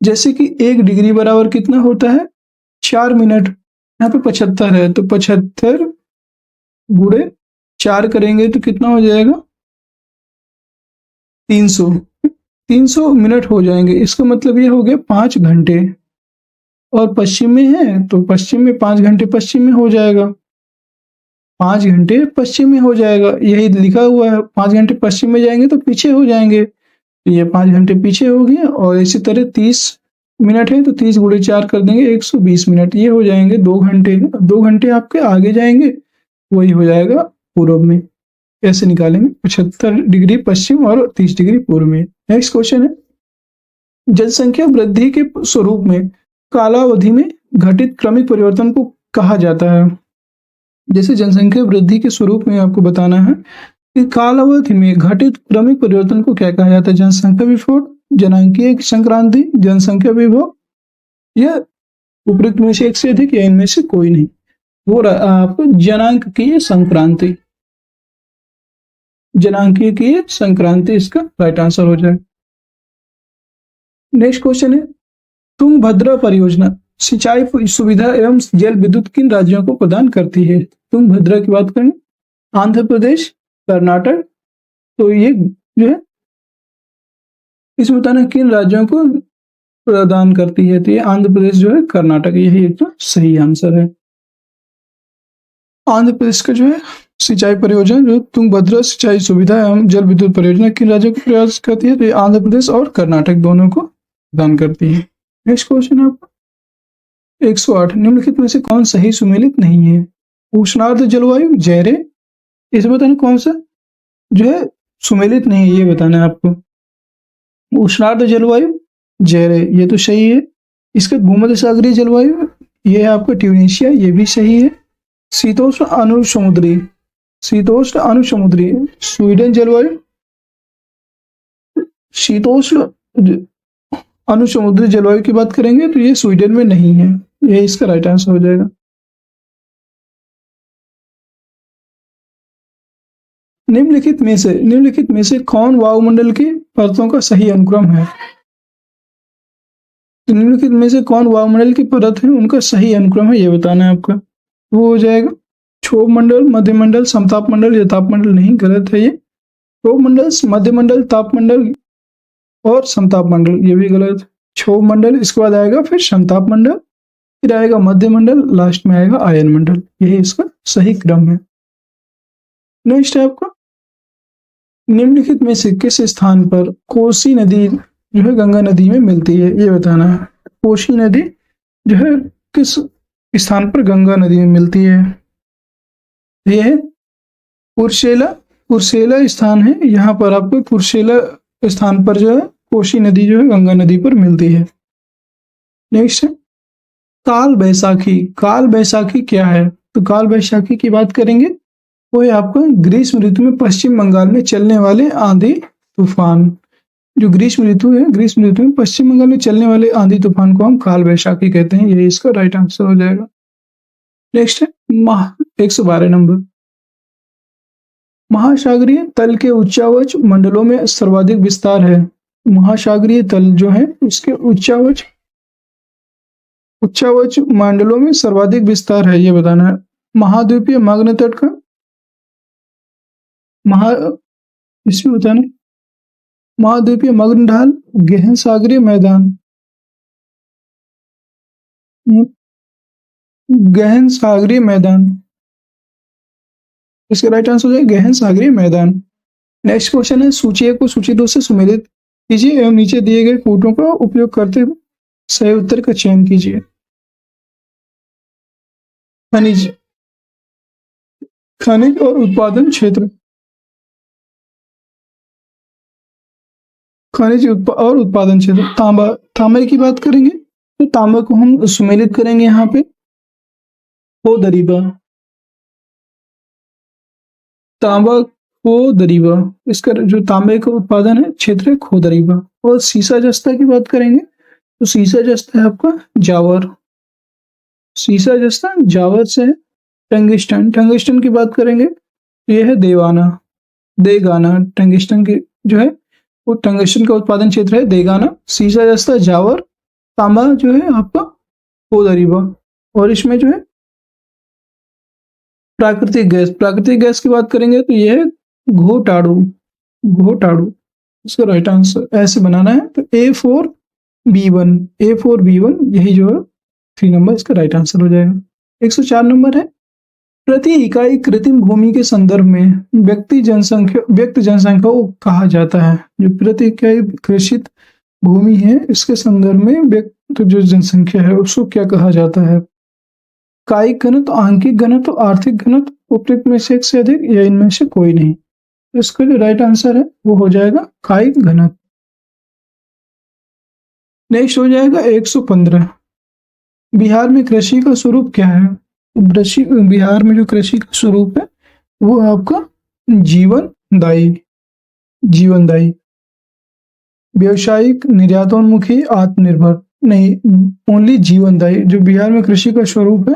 जैसे कि 1 डिग्री बराबर कितना होता है, 4 मिनट। यहाँ पे 75 है तो 75 गुणे 4 करेंगे तो कितना हो जाएगा, 300। 300 मिनट हो जाएंगे। इसका मतलब ये हो गया 5 घंटे। और पश्चिम में है तो पश्चिम में 5 घंटे पश्चिम में हो जाएगा, 5 घंटे पश्चिम में हो जाएगा। यही लिखा हुआ है, 5 घंटे पश्चिम में जाएंगे तो पीछे हो जाएंगे। तो ये 5 घंटे पीछे हो गए। और इसी तरह 30 मिनट है तो 30 गुणे 4 कर देंगे 120 मिनट, ये हो जाएंगे 2 घंटे। 2 घंटे आपके आगे जाएंगे, वही हो जाएगा पूर्व में। कैसे निकालेंगे, 75 डिग्री पश्चिम और 30 डिग्री पूर्व में। नेक्स्ट क्वेश्चन है, जनसंख्या वृद्धि के स्वरूप में कालावधि में घटित क्रमिक परिवर्तन को कहा जाता है। जैसे जनसंख्या वृद्धि के स्वरूप में आपको बताना है कि कालावधि में घटित क्रमिक परिवर्तन को क्या कहा जाता है। जनसंख्या विस्फोट, जनांकीय संक्रांति, जनसंख्या विभव, या उपरोक्त में से एक से अधिक, या इनमें से कोई नहीं। वो आपको जनांकीय संक्रांति, जनांकीय संक्रांति इसका राइट आंसर हो जाए। नेक्स्ट क्वेश्चन है, तुंगभद्रा परियोजना सिंचाई सुविधा एवं जल विद्युत किन राज्यों को प्रदान करती है। तुंगभद्रा की बात करें, आंध्र प्रदेश, कर्नाटक। तो ये जो है इसमें बताना किन राज्यों को प्रदान करती है। तो ये आंध्र प्रदेश जो है, कर्नाटक, यही एक तो सही आंसर है। आंध्र प्रदेश का जो है सिंचाई परियोजना जो तुंगभद्रा सिंचाई सुविधा एवं जल विद्युत परियोजना किन राज्यों को प्रयास करती है। तो ये आंध्र प्रदेश और कर्नाटक दोनों को प्रदान करती है। नेक्स्ट क्वेश्चन है आपका 108, निम्नलिखित में से कौन सही सुमेलित नहीं है। उष्णार्द्र जलवायु, जैरे। इसमें बताना कौन सा जो है सुमेलित नहीं है, ये बताना है आपको। उष्णार्द्र जलवायु, जैरे, ये तो सही है। इसका भूमध्य सागरीय जलवायु, ये है आपका ट्यूनीशिया, ये भी सही है। शीतोष्ण अनुसमुद्री, शीतोष्ण अनुसमुद्री, स्वीडन जलवायु, शीतोष्ण अनुसमुद्री जलवायु की बात करेंगे तो ये स्वीडन में नहीं है, ये इसका राइट आंसर हो जाएगा। निम्नलिखित में से कौन वायुमंडल की परतों का सही अनुक्रम है। निम्नलिखित में से कौन वायुमंडल की परत है उनका सही अनुक्रम है, ये बताना है आपका। वो हो जाएगा क्षोभ मंडल, मध्यमंडल, समताप मंडल या तापमंडल। नहीं, गलत है ये। क्षोभ मंडल, मध्यमंडल, तापमंडल और समताप मंडल, ये भी गलत। क्षोभ मंडल, इसके बाद आएगा फिर समताप मंडल, फिर आएगा मध्यमंडल, लास्ट में आएगा आयन मंडल। यही इसका सही क्रम है। नेक्स्ट है आपका, निम्नलिखित में से किस स्थान पर कोसी नदी जो है गंगा नदी में मिलती है, ये बताना है। कोसी नदी जो है किस स्थान पर गंगा नदी में मिलती है। ये है कुर्सेला, कुर्सेला स्थान है। यहाँ पर आपको कुर्सेला स्थान पर जो है कोसी नदी जो है गंगा नदी पर मिलती है। नेक्स्ट है काल बैसाखी। काल बैसाखी क्या है। तो काल बैसाखी की बात करेंगे, वो है आपका ग्रीष्म ऋतु में पश्चिम बंगाल में चलने वाले आंधी तूफान। जो ग्रीष्म ऋतु है, ग्रीष्म ऋतु में पश्चिम बंगाल में चलने वाले आंधी तूफान को हम काल बैसाखी कहते हैं, यही इसका राइट आंसर हो जाएगा। नेक्स्ट है 112 नंबर, महासागरीय तल के उच्चावच मंडलों में सर्वाधिक विस्तार है। महासागरीय तल जो है उसके उच्चावच मंडलों में सर्वाधिक विस्तार है, ये बताना है। महाद्वीपीय माग्ने तट का इसमें बताना महाद्वीपीय मग्न ढाल, गहन सागरीय मैदान। गहन सागरीय मैदान, इसका राइट आंसर हो जाएगा गहन सागरीय मैदान। नेक्स्ट क्वेश्चन है, सूची 1 को सूची 2 से सुमेलित कीजिए एवं नीचे दिए गए कोटों का उपयोग करते हुए सही उत्तर का चयन कीजिए। खनिज, खनिज और उत्पादन क्षेत्र। खनिज और उत्पादन क्षेत्र। तांबा, तांबे की बात करेंगे तो तांबा को हम सुमेलित करेंगे यहाँ पे खोदरीबा। तांबा खोदरीबा, इसका जो तांबे का उत्पादन है क्षेत्र है खोदरीबा। और सीसा जस्ता की बात करेंगे तो सीसा जस्ता है आपका जावर। सीसा जस्ता जावर से है। टंगिस्टन, टंगिस्टन की बात करेंगे तो यह है देवाना, देगाना। टंगिस्टन की जो है वो टंगिस्टन का उत्पादन क्षेत्र है देगाना। सीसा जस्ता जावर, तांबा जो है आपका खोदरीबा। और इसमें जो है प्राकृतिक गैस, प्राकृतिक गैस की बात करेंगे तो यह है घोटाड़ू, घोटाड़ू। इसका राइट आंसर ऐसे बनाना है तो A4B1, A4B1 यही जो है 3 नंबर इसका राइट आंसर हो जाएगा। 104 नंबर है, प्रति इकाई कृत्रिम भूमि के संदर्भ में व्यक्त जनसंख्या को कहा जाता है। जो प्रति इकाई कृषित भूमि है इसके संदर्भ में व्यक्त जो जनसंख्या है उसको क्या कहा जाता है? कायिक घनत्व, आंकिक घनत्व, आर्थिक घनत्व, उपयुक्त में से एक से अधिक या इनमें से कोई नहीं। तो इसका जो राइट आंसर है वो हो जाएगा कायिक घनत्व। नेक्स्ट हो जाएगा 115, बिहार में कृषि का स्वरूप क्या है? बिहार में जो कृषि का स्वरूप है वो आपका जीवनदायी, जीवनदायी। व्यवसायिक, निर्यातोन्मुखी, आत्मनिर्भर नहीं, ओनली जीवनदायी। जो बिहार में कृषि का स्वरूप है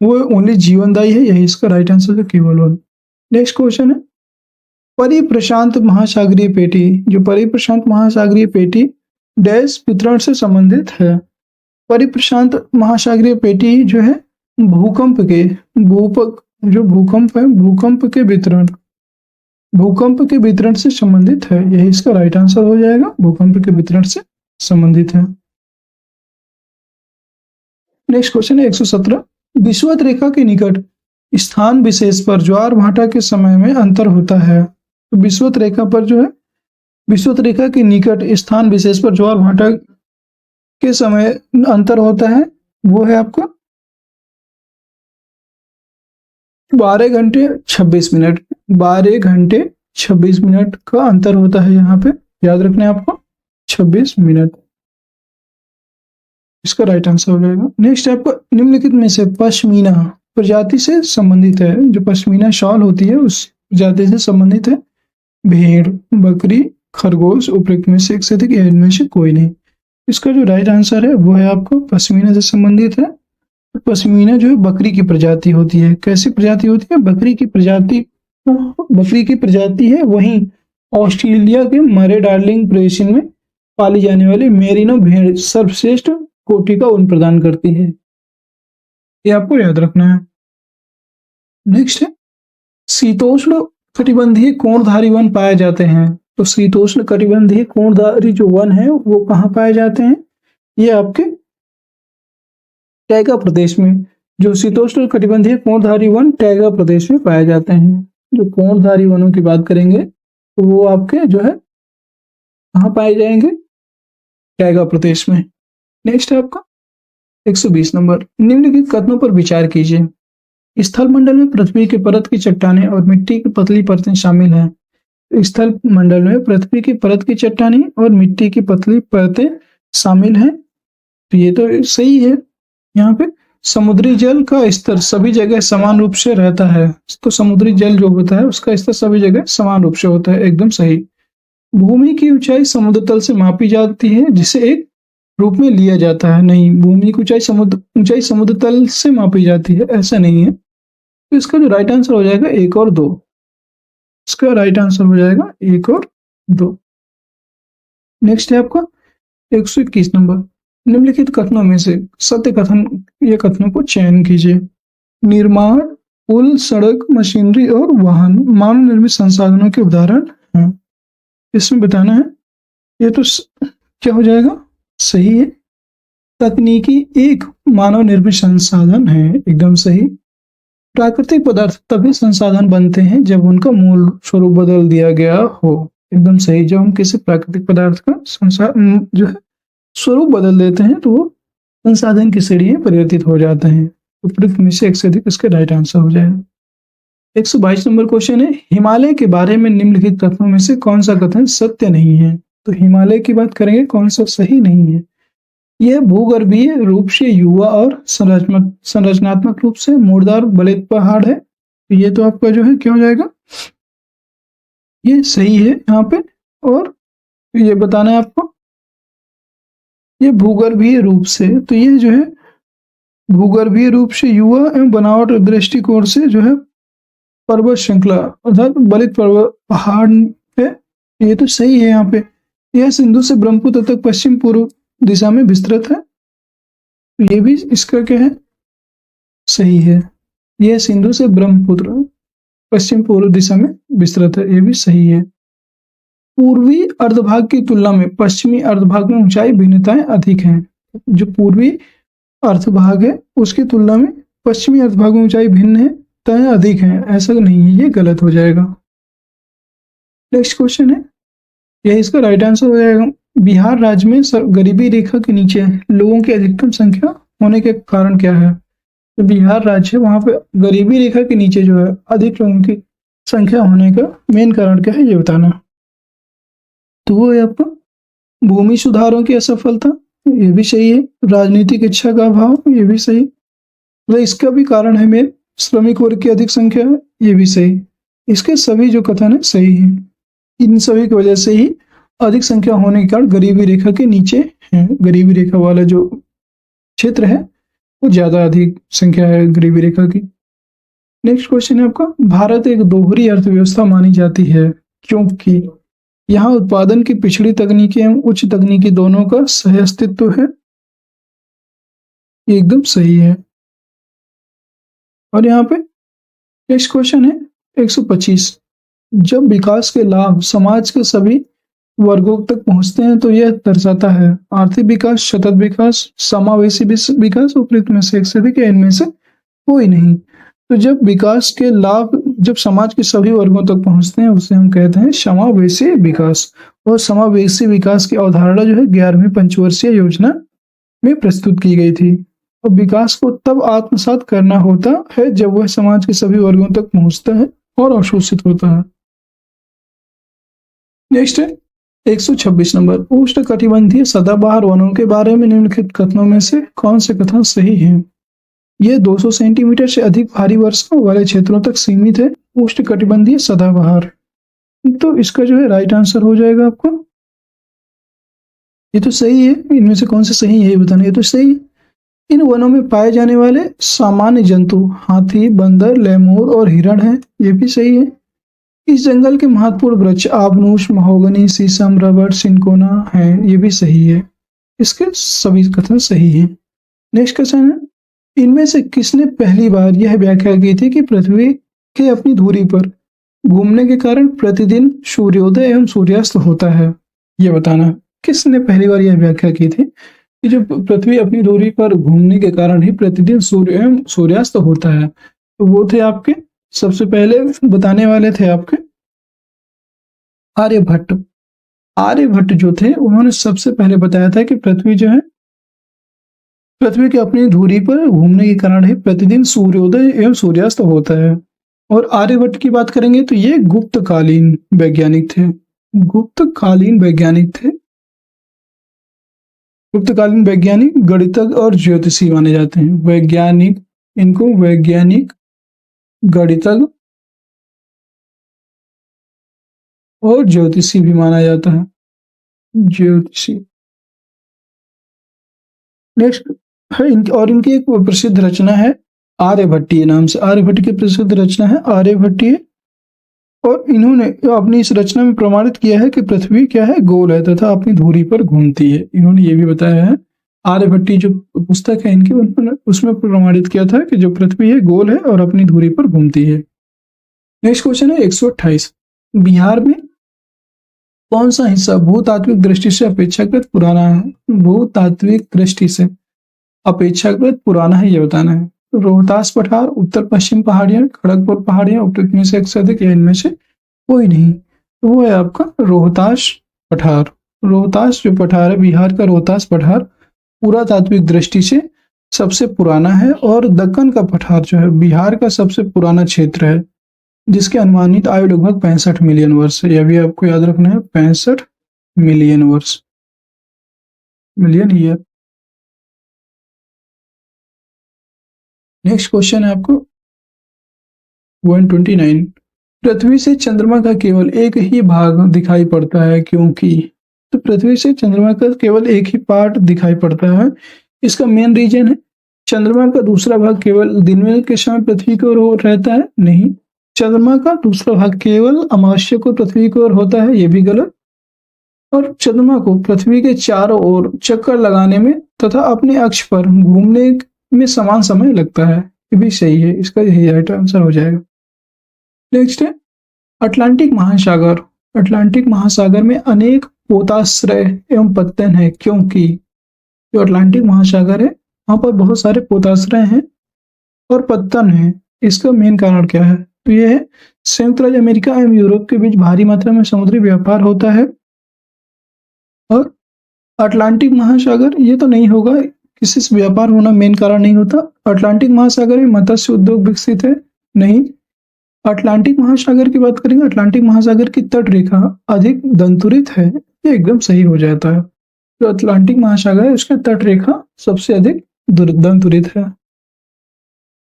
वो ओनली जीवनदायी है, यही इसका राइट आंसर है केवल वन। नेक्स्ट क्वेश्चन है, परिप्रशांत महासागरीय पेटी, जो परिप्रशांत महासागरीय पेटी डैश वितरण से संबंधित है। परिप्रशांत महासागरीय पेटी जो है भूकंप के, जो भूकंप है भूकंप के वितरण से संबंधित है, यही इसका राइट आंसर हो जाएगा, भूकंप के वितरण से संबंधित है। नेक्स्ट क्वेश्चन है 117, विषुवत रेखा के निकट स्थान विशेष पर ज्वार भाटा के समय में अंतर होता है। तो विषुवत रेखा पर जो है, विषुवत रेखा के निकट स्थान विशेष पर ज्वार भाटा के समय अंतर होता है वो है आपका 12 घंटे 26 मिनट। 12 घंटे 26 मिनट का अंतर होता है यहाँ पे, याद रखना है आपको 26 मिनट, इसका राइट आंसर हो जाएगा। नेक्स्ट आपका निम्नलिखित में से पश्मीना प्रजाति से संबंधित है। जो पश्मीना शॉल होती है उस प्रजाति से संबंधित है भेड़, बकरी, खरगोश, उपयुक्त में से एक से अधिक या इनमें से कोई नहीं। इसका जो राइट आंसर है वो है आपको पश्मीना से संबंधित है। पश्मीना जो है बकरी की प्रजाति होती है। कैसी प्रजाति होती है? बकरी की प्रजाति है। वहीं ऑस्ट्रेलिया के मरे डार्लिंग प्रेसिन में पाली जाने वाली मेरिनो भेड़ सर्वश्रेष्ठ कोटि का ऊन प्रदान करती है, ये आपको याद रखना है। नेक्स्ट है, शीतोष्ण कटिबंधीय कोणधारी वन पाए जाते हैं। तो शीतोष्ण कटिबंधीय कोणधारी जो वन है वो कहाँ पाए जाते हैं? ये आपके टैगा प्रदेश में। जो शीतोष्ण कटिबंधीय कोणधारी वन टैगा प्रदेश में पाए जाते हैं। जो कोणधारी वनों की बात करेंगे तो वो आपके जो है कहाँ पाए जाएंगे? टैगा प्रदेश में। नेक्स्ट है आपका 120 नंबर, निम्नलिखित कथनों पर विचार कीजिए। स्थल मंडल में पृथ्वी की परत की चट्टानें और मिट्टी की पतली परतें शामिल हैं। स्थल मंडल में पृथ्वी की परत की चट्टानें और मिट्टी की पतली परतें शामिल हैं, तो ये तो सही है। यहाँ पे समुद्री जल का स्तर सभी जगह समान रूप से रहता है, तो समुद्री जल जो होता है उसका स्तर सभी जगह समान रूप से होता है, एकदम सही। भूमि की ऊंचाई समुद्र तल से मापी जाती है जिसे एक रूप में लिया जाता है। नहीं, भूमि की ऊंचाई समुद्र तल से मापी जाती है, ऐसा नहीं है। तो इसका जो राइट आंसर हो जाएगा 1 और 2। इसका राइट आंसर हो जाएगा 1 और 2। नेक्स्ट है आपका 121 नंबर, निम्नलिखित कथनों में से सत्य कथन या कथनों को चयन कीजिए। निर्माण, पुल, सड़क, मशीनरी और वाहन मानव निर्मित संसाधनों के उदाहरण हैं। इसमें बताना है ये तो क्या हो जाएगा, सही है। तकनीकी एक मानव निर्मित संसाधन है, एकदम सही। प्राकृतिक पदार्थ तभी संसाधन बनते हैं जब उनका मूल स्वरूप बदल दिया गया हो, एकदम सही। जब हम किसी प्राकृतिक पदार्थ का जो है स्वरूप बदल देते हैं तो वो संसाधन की श्रेणी में परिवर्तित हो जाते हैं। उपयुक्त में से एक से अधिक इसका राइट आंसर हो जाएगा। 122 नंबर क्वेश्चन है, हिमालय के बारे में निम्नलिखित कथनों में से कौन सा कथन सत्य नहीं है। तो हिमालय की बात करेंगे, कौन सा सही नहीं है। यह भूगर्भीय रूप से युवा और संरचनात्मक रूप से मुर्दार बलित पहाड़ है। ये तो आपका जो है क्या हो जाएगा, ये सही है यहाँ पे। और ये बताना है आपको, ये भूगर्भीय रूप से, तो ये जो है भूगर्भीय रूप से युवा एवं बनावट दृष्टिकोण से जो है पर्वत श्रृंखला अर्थात बलित पर्वत पहाड़ है। ये तो सही है यहाँ पे। यह सिंधु से ब्रह्मपुत्र तक पश्चिम पूर्व दिशा में विस्तृत है। ये भी इसका क्या है, सही है। यह सिंधु से ब्रह्मपुत्र पश्चिम पूर्व दिशा में विस्तृत है, ये भी सही है। पूर्वी अर्धभाग की तुलना में पश्चिमी अर्धभाग में ऊंचाई भिन्नताएं अधिक हैं। जो पूर्वी अर्धभाग है उसकी तुलना में पश्चिमी अर्धभाग में ऊंचाई भिन्न है, तय अधिक है, ऐसा नहीं है, ये गलत हो जाएगा। नेक्स्ट क्वेश्चन है, यह इसका राइट आंसर हो जाएगा। बिहार राज्य में गरीबी रेखा के नीचे लोगों की अधिकतम संख्या होने के कारण क्या है। तो बिहार राज्य है, वहां पे गरीबी रेखा के नीचे जो है अधिक लोगों की संख्या होने का मेन कारण क्या है, ये बताना। तो वो है आपका भूमि सुधारों की असफलता, ये भी सही है। राजनीतिक इच्छा का अभाव, ये भी सही। तो इसका भी कारण है मेन श्रमिक वर्ग की अधिक संख्या है, ये भी सही। इसके सभी जो कथन है सही है। इन सभी की वजह से ही अधिक संख्या होने के कारण गरीबी रेखा के नीचे है। गरीबी रेखा वाला जो क्षेत्र है वो ज्यादा अधिक संख्या है गरीबी रेखा की। नेक्स्ट क्वेश्चन है आपका, भारत एक दोहरी अर्थव्यवस्था मानी जाती है क्योंकि यहाँ उत्पादन की पिछड़ी तकनीकी एवं उच्च तकनीकी दोनों का सह अस्तित्व है। ये एकदम सही है। और यहाँ पे नेक्स्ट क्वेश्चन है 125, जब विकास के लाभ समाज के सभी वर्गों तक पहुंचते हैं तो यह दर्शाता है आर्थिक विकास, सतत विकास, समावेशी विकास, उपयुक्त में से एक से अधिक, इनमें से कोई नहीं। तो जब विकास के लाभ जब समाज के सभी वर्गों तक पहुंचते हैं उसे हम कहते हैं समावेशी विकास। और समावेशी विकास की अवधारणा जो है 11वीं पंचवर्षीय योजना में प्रस्तुत की गई थी। और विकास को तब आत्मसात करना होता है जब वह समाज के सभी वर्गों तक पहुंचता है और अवशोषित होता है। नेक्स्ट है 126 नंबर, उष्ण कटिबंधीय सदाबहार वनों के बारे में निम्नलिखित कथनों में से कौन से कथन सही है। ये 200 सेंटीमीटर से अधिक भारी वर्षा वाले क्षेत्रों तक सीमित है उष्ण कटिबंधीय सदाबहार। तो इसका जो है राइट आंसर हो जाएगा आपको, ये तो सही है। इनमें से कौन से सही है ये बताना, ये तो सही है। इन वनों में पाए जाने वाले सामान्य जंतु हाथी, बंदर, लैमूर और हिरण हैं, ये भी सही है। इस जंगल के महत्वपूर्ण वृक्ष आबनूस, महोगनी, शीशम, रबड़, सिनकोना हैं, ये भी सही है। इसके सभी कथन सही है। नेक्स्ट क्वेश्चन है, इनमें से किसने पहली बार यह व्याख्या की थी कि पृथ्वी के अपनी धुरी पर घूमने के कारण प्रतिदिन सूर्योदय एवं सूर्यास्त होता है। ये बताना किसने पहली बार यह व्याख्या की थी कि जो पृथ्वी अपनी धुरी पर घूमने के कारण ही प्रतिदिन सूर्य एवं सूर्यास्त होता है। तो वो थे आपके, सबसे पहले बताने वाले थे आपके आर्यभट्ट। आर्यभट्ट जो थे उन्होंने सबसे पहले बताया था कि पृथ्वी जो है पृथ्वी के अपनी धुरी पर घूमने के कारण ही प्रतिदिन सूर्योदय एवं सूर्यास्त होता है। और आर्यभट्ट की बात करेंगे तो ये गुप्तकालीन वैज्ञानिक थे। गुप्तकालीन वैज्ञानिक थे। गुप्तकालीन वैज्ञानिक गणितज्ञ और ज्योतिषी माने जाते हैं। वैज्ञानिक, इनको वैज्ञानिक, गणितज्ञ और ज्योतिषी भी माना जाता है। ज्योतिषी। नेक्स्ट है और इनकी एक प्रसिद्ध रचना है आर्यभट्टीय नाम से। आर्यभट्ट की प्रसिद्ध रचना है आर्यभट्टीय। और इन्होंने अपनी इस रचना में प्रमाणित किया है कि पृथ्वी क्या है, गोल है तथा अपनी धुरी पर घूमती है। इन्होंने ये भी बताया है, आर्यभट्टी जो पुस्तक है इनकी, उन्होंने उसमें प्रमाणित किया था कि जो पृथ्वी है गोल है और अपनी धुरी पर घूमती है। नेक्स्ट क्वेश्चन है 128, बिहार में कौन सा हिस्सा भूतात्विक दृष्टि से अपेक्षाकृत पुराना है? भूतात्विक दृष्टि से अपेक्षाकृत पुराना है, ये बताना है। रोहतास पठार, उत्तर पश्चिम पहाड़ियां, खड़गपुर पहाड़ियां, उपयुक्त में से एक से अधिक या इनमें से कोई नहीं। तो वो है आपका रोहतास पठार। रोहतास जो पठार है, बिहार का रोहतास पठार पुरातात्विक दृष्टि से सबसे पुराना है, और दक्कन का पठार जो है बिहार का सबसे पुराना क्षेत्र है, जिसकी अनुमानित आयु लगभग 65 मिलियन वर्ष है। यह भी आपको याद रखना है, 65 मिलियन वर्ष, मिलियन ईयर। नेक्स्ट क्वेश्चन है आपको 129। पृथ्वी से चंद्रमा का केवल एक ही भाग दिखाई पड़ता है, क्योंकि? तो पृथ्वी से चंद्रमा का केवल एक ही पार्ट दिखाई पड़ता है। इसका मेन रीजन है, चंद्रमा का दूसरा भाग केवल दिन में के समय पृथ्वी की ओर रहता है, नहीं। चंद्रमा का दूसरा भाग केवल अमावस्या को पृथ्वी की ओर होता है, ये भी गलत। और चंद्रमा को पृथ्वी के चारों ओर चक्कर लगाने में तथा अपने अक्ष पर घूमने में समान समय लगता है, ये भी सही है। इसका यही राइट आंसर हो जाएगा। नेक्स्ट है अटलांटिक महासागर। अटलांटिक महासागर में अनेक पोताश्रय एवं पत्तन है, क्योंकि जो अटलांटिक महासागर है वहां पर बहुत सारे पोताश्रय हैं और पत्तन है। इसका मेन कारण क्या है? तो यह है संयुक्त राज्य अमेरिका एवं यूरोप के बीच भारी मात्रा में समुद्री व्यापार होता है। और अटलांटिक महासागर, ये तो नहीं होगा, किसी से व्यापार होना मेन कारण नहीं होता। अटलांटिक महासागर में मत्स्य उद्योग विकसित है, नहीं। अटलांटिक महासागर की बात करेंगे, अटलांटिक महासागर की तट रेखा अधिक दंतुरित है, ये एकदम सही हो जाता है। जो अटलांटिक महासागर है उसकी तट रेखा सबसे अधिक दंतुरित है।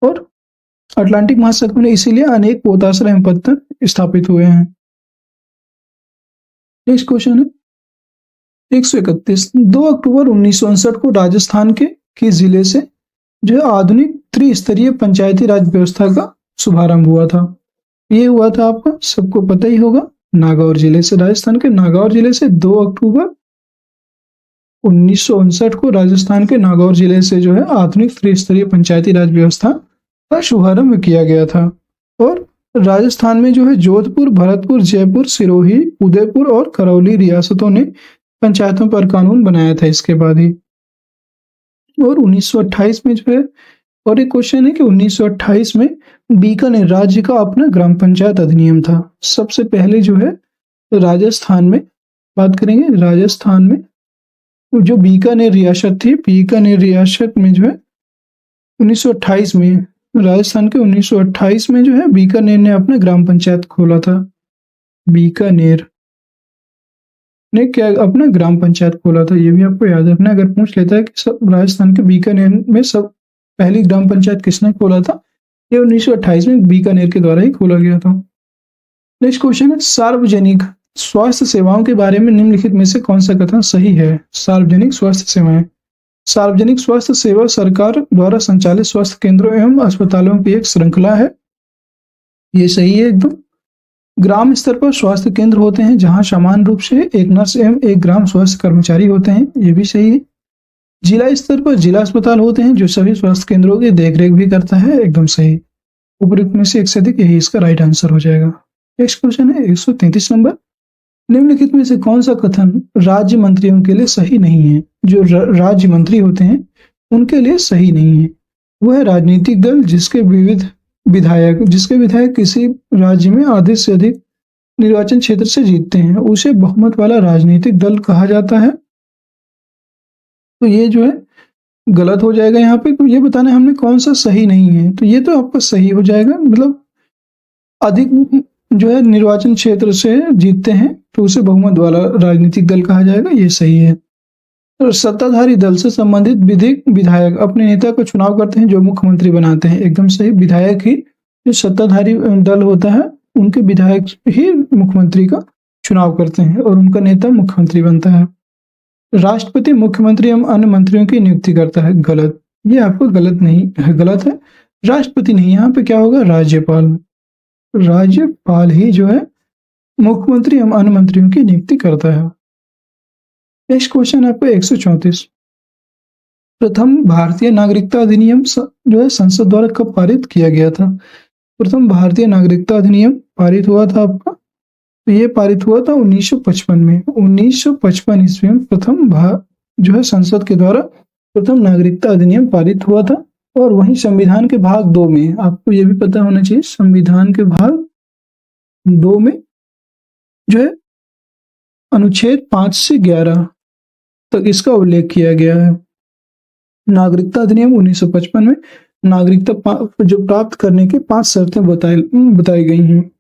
और अटलांटिक महासागर में इसीलिए अनेक पोताश्रय एवं पत्तन स्थापित हुए हैं। नेक्स्ट क्वेश्चन है 131। 2 अक्टूबर 1959 को राजस्थान के किस जिले से जो आधुनिक त्रिस्तरीय पंचायती राज व्यवस्था का शुभारंभ हुआ था? ये हुआ था आपका सबको पता ही होगा, नागौर जिले से। राजस्थान के नागौर जिले से 2 अक्टूबर 1959 को राजस्थान के नागौर जिले से जो है आधुनिक त्रिस्तरीय पंचायती राज व्यवस्था का शुभारंभ किया गया था। और राजस्थान में जो है जोधपुर, भरतपुर, जयपुर, सिरोही, उदयपुर और करौली रियासतों ने पंचायतों पर कानून बनाया था इसके बाद ही। और 1928 में जो है, और एक क्वेश्चन है कि 1928 में बीकानेर राज्य का अपना ग्राम पंचायत अधिनियम था। सबसे पहले जो है राजस्थान में बात करेंगे, राजस्थान में जो बीकानेर रियासत थी, बीकानेर रियासत में जो है 1928 में, राजस्थान के 1928 में जो है बीकानेर ने अपना ग्राम पंचायत खोला था। बीकानेर ने क्या अपना ग्राम पंचायत खोला था, ये भी आपको याद रखना। अगर पूछ लेता है कि सब राजस्थान के बीकानेर में सब पहली ग्राम पंचायत किसने खोला था, ये 1928 में बीकानेर के द्वारा ही खोला गया था। नेक्स्ट क्वेश्चन है सार्वजनिक स्वास्थ्य सेवाओं के बारे में निम्नलिखित में से कौन सा कथन सही है? सार्वजनिक स्वास्थ्य सेवाएं। सार्वजनिक स्वास्थ्य सेवा सरकार द्वारा संचालित स्वास्थ्य केंद्रों एवं अस्पतालों की एक श्रृंखला है, ये सही है एकदम। ग्राम स्तर पर स्वास्थ्य केंद्र होते हैं जहां समान रूप से एक नर्स एवं एक ग्राम स्वास्थ्य कर्मचारी होते हैं, ये भी सही है। जिला स्तर पर जिला अस्पताल होते हैं जो सभी स्वास्थ्य केंद्रों की देखरेख भी करता है, एकदम सही। उपयुक्त में से एक से अधिक, यही इसका राइट आंसर हो जाएगा। नेक्स्ट क्वेश्चन है 133 नंबर। निम्नलिखित में से कौन सा कथन राज्य मंत्रियों के लिए सही नहीं है? जो राज्य मंत्री होते हैं उनके लिए सही नहीं है। वह राजनीतिक दल जिसके विधायक किसी राज्य में आधे से अधिक निर्वाचन क्षेत्र से जीतते हैं उसे बहुमत वाला राजनीतिक दल कहा जाता है। तो ये जो है गलत हो जाएगा यहाँ पे। तो ये बताना है हमने कौन सा सही नहीं है, तो ये तो आपका सही हो जाएगा। मतलब अधिक जो है निर्वाचन क्षेत्र से जीतते हैं तो उसे बहुमत वाला राजनीतिक दल कहा जाएगा, ये सही है। और सत्ताधारी दल से संबंधित विधायक अपने नेता को चुनाव करते हैं जो मुख्यमंत्री बनाते हैं, एकदम सही। विधायक ही, जो सत्ताधारी दल होता है उनके विधायक ही मुख्यमंत्री का चुनाव करते हैं और उनका नेता मुख्यमंत्री बनता है। राष्ट्रपति मुख्यमंत्री एवं अन्य मंत्रियों की नियुक्ति करता है, गलत। ये आपको गलत नहीं है, गलत है। राष्ट्रपति नहीं, यहाँ पे क्या होगा, राज्यपाल। राज्यपाल ही जो है मुख्यमंत्री एवं अन्य मंत्रियों की नियुक्ति करता है। नेक्स्ट क्वेश्चन आपको 134। प्रथम भारतीय नागरिकता अधिनियम जो है संसद द्वारा कब पारित किया गया था? प्रथम भारतीय नागरिकता अधिनियम पारित हुआ था आपका तो ये पारित हुआ था 1955 में। 1955 ईस्वी में प्रथम जो है संसद के द्वारा प्रथम नागरिकता अधिनियम पारित हुआ था। और वहीं संविधान के भाग 2 में, आपको ये भी पता होना चाहिए, संविधान के भाग 2 में जो है अनुच्छेद 5 से 11 तक इसका उल्लेख किया गया है। नागरिकता अधिनियम 1955 में नागरिकता जो प्राप्त करने की 5 शर्तें बताई गई हैं।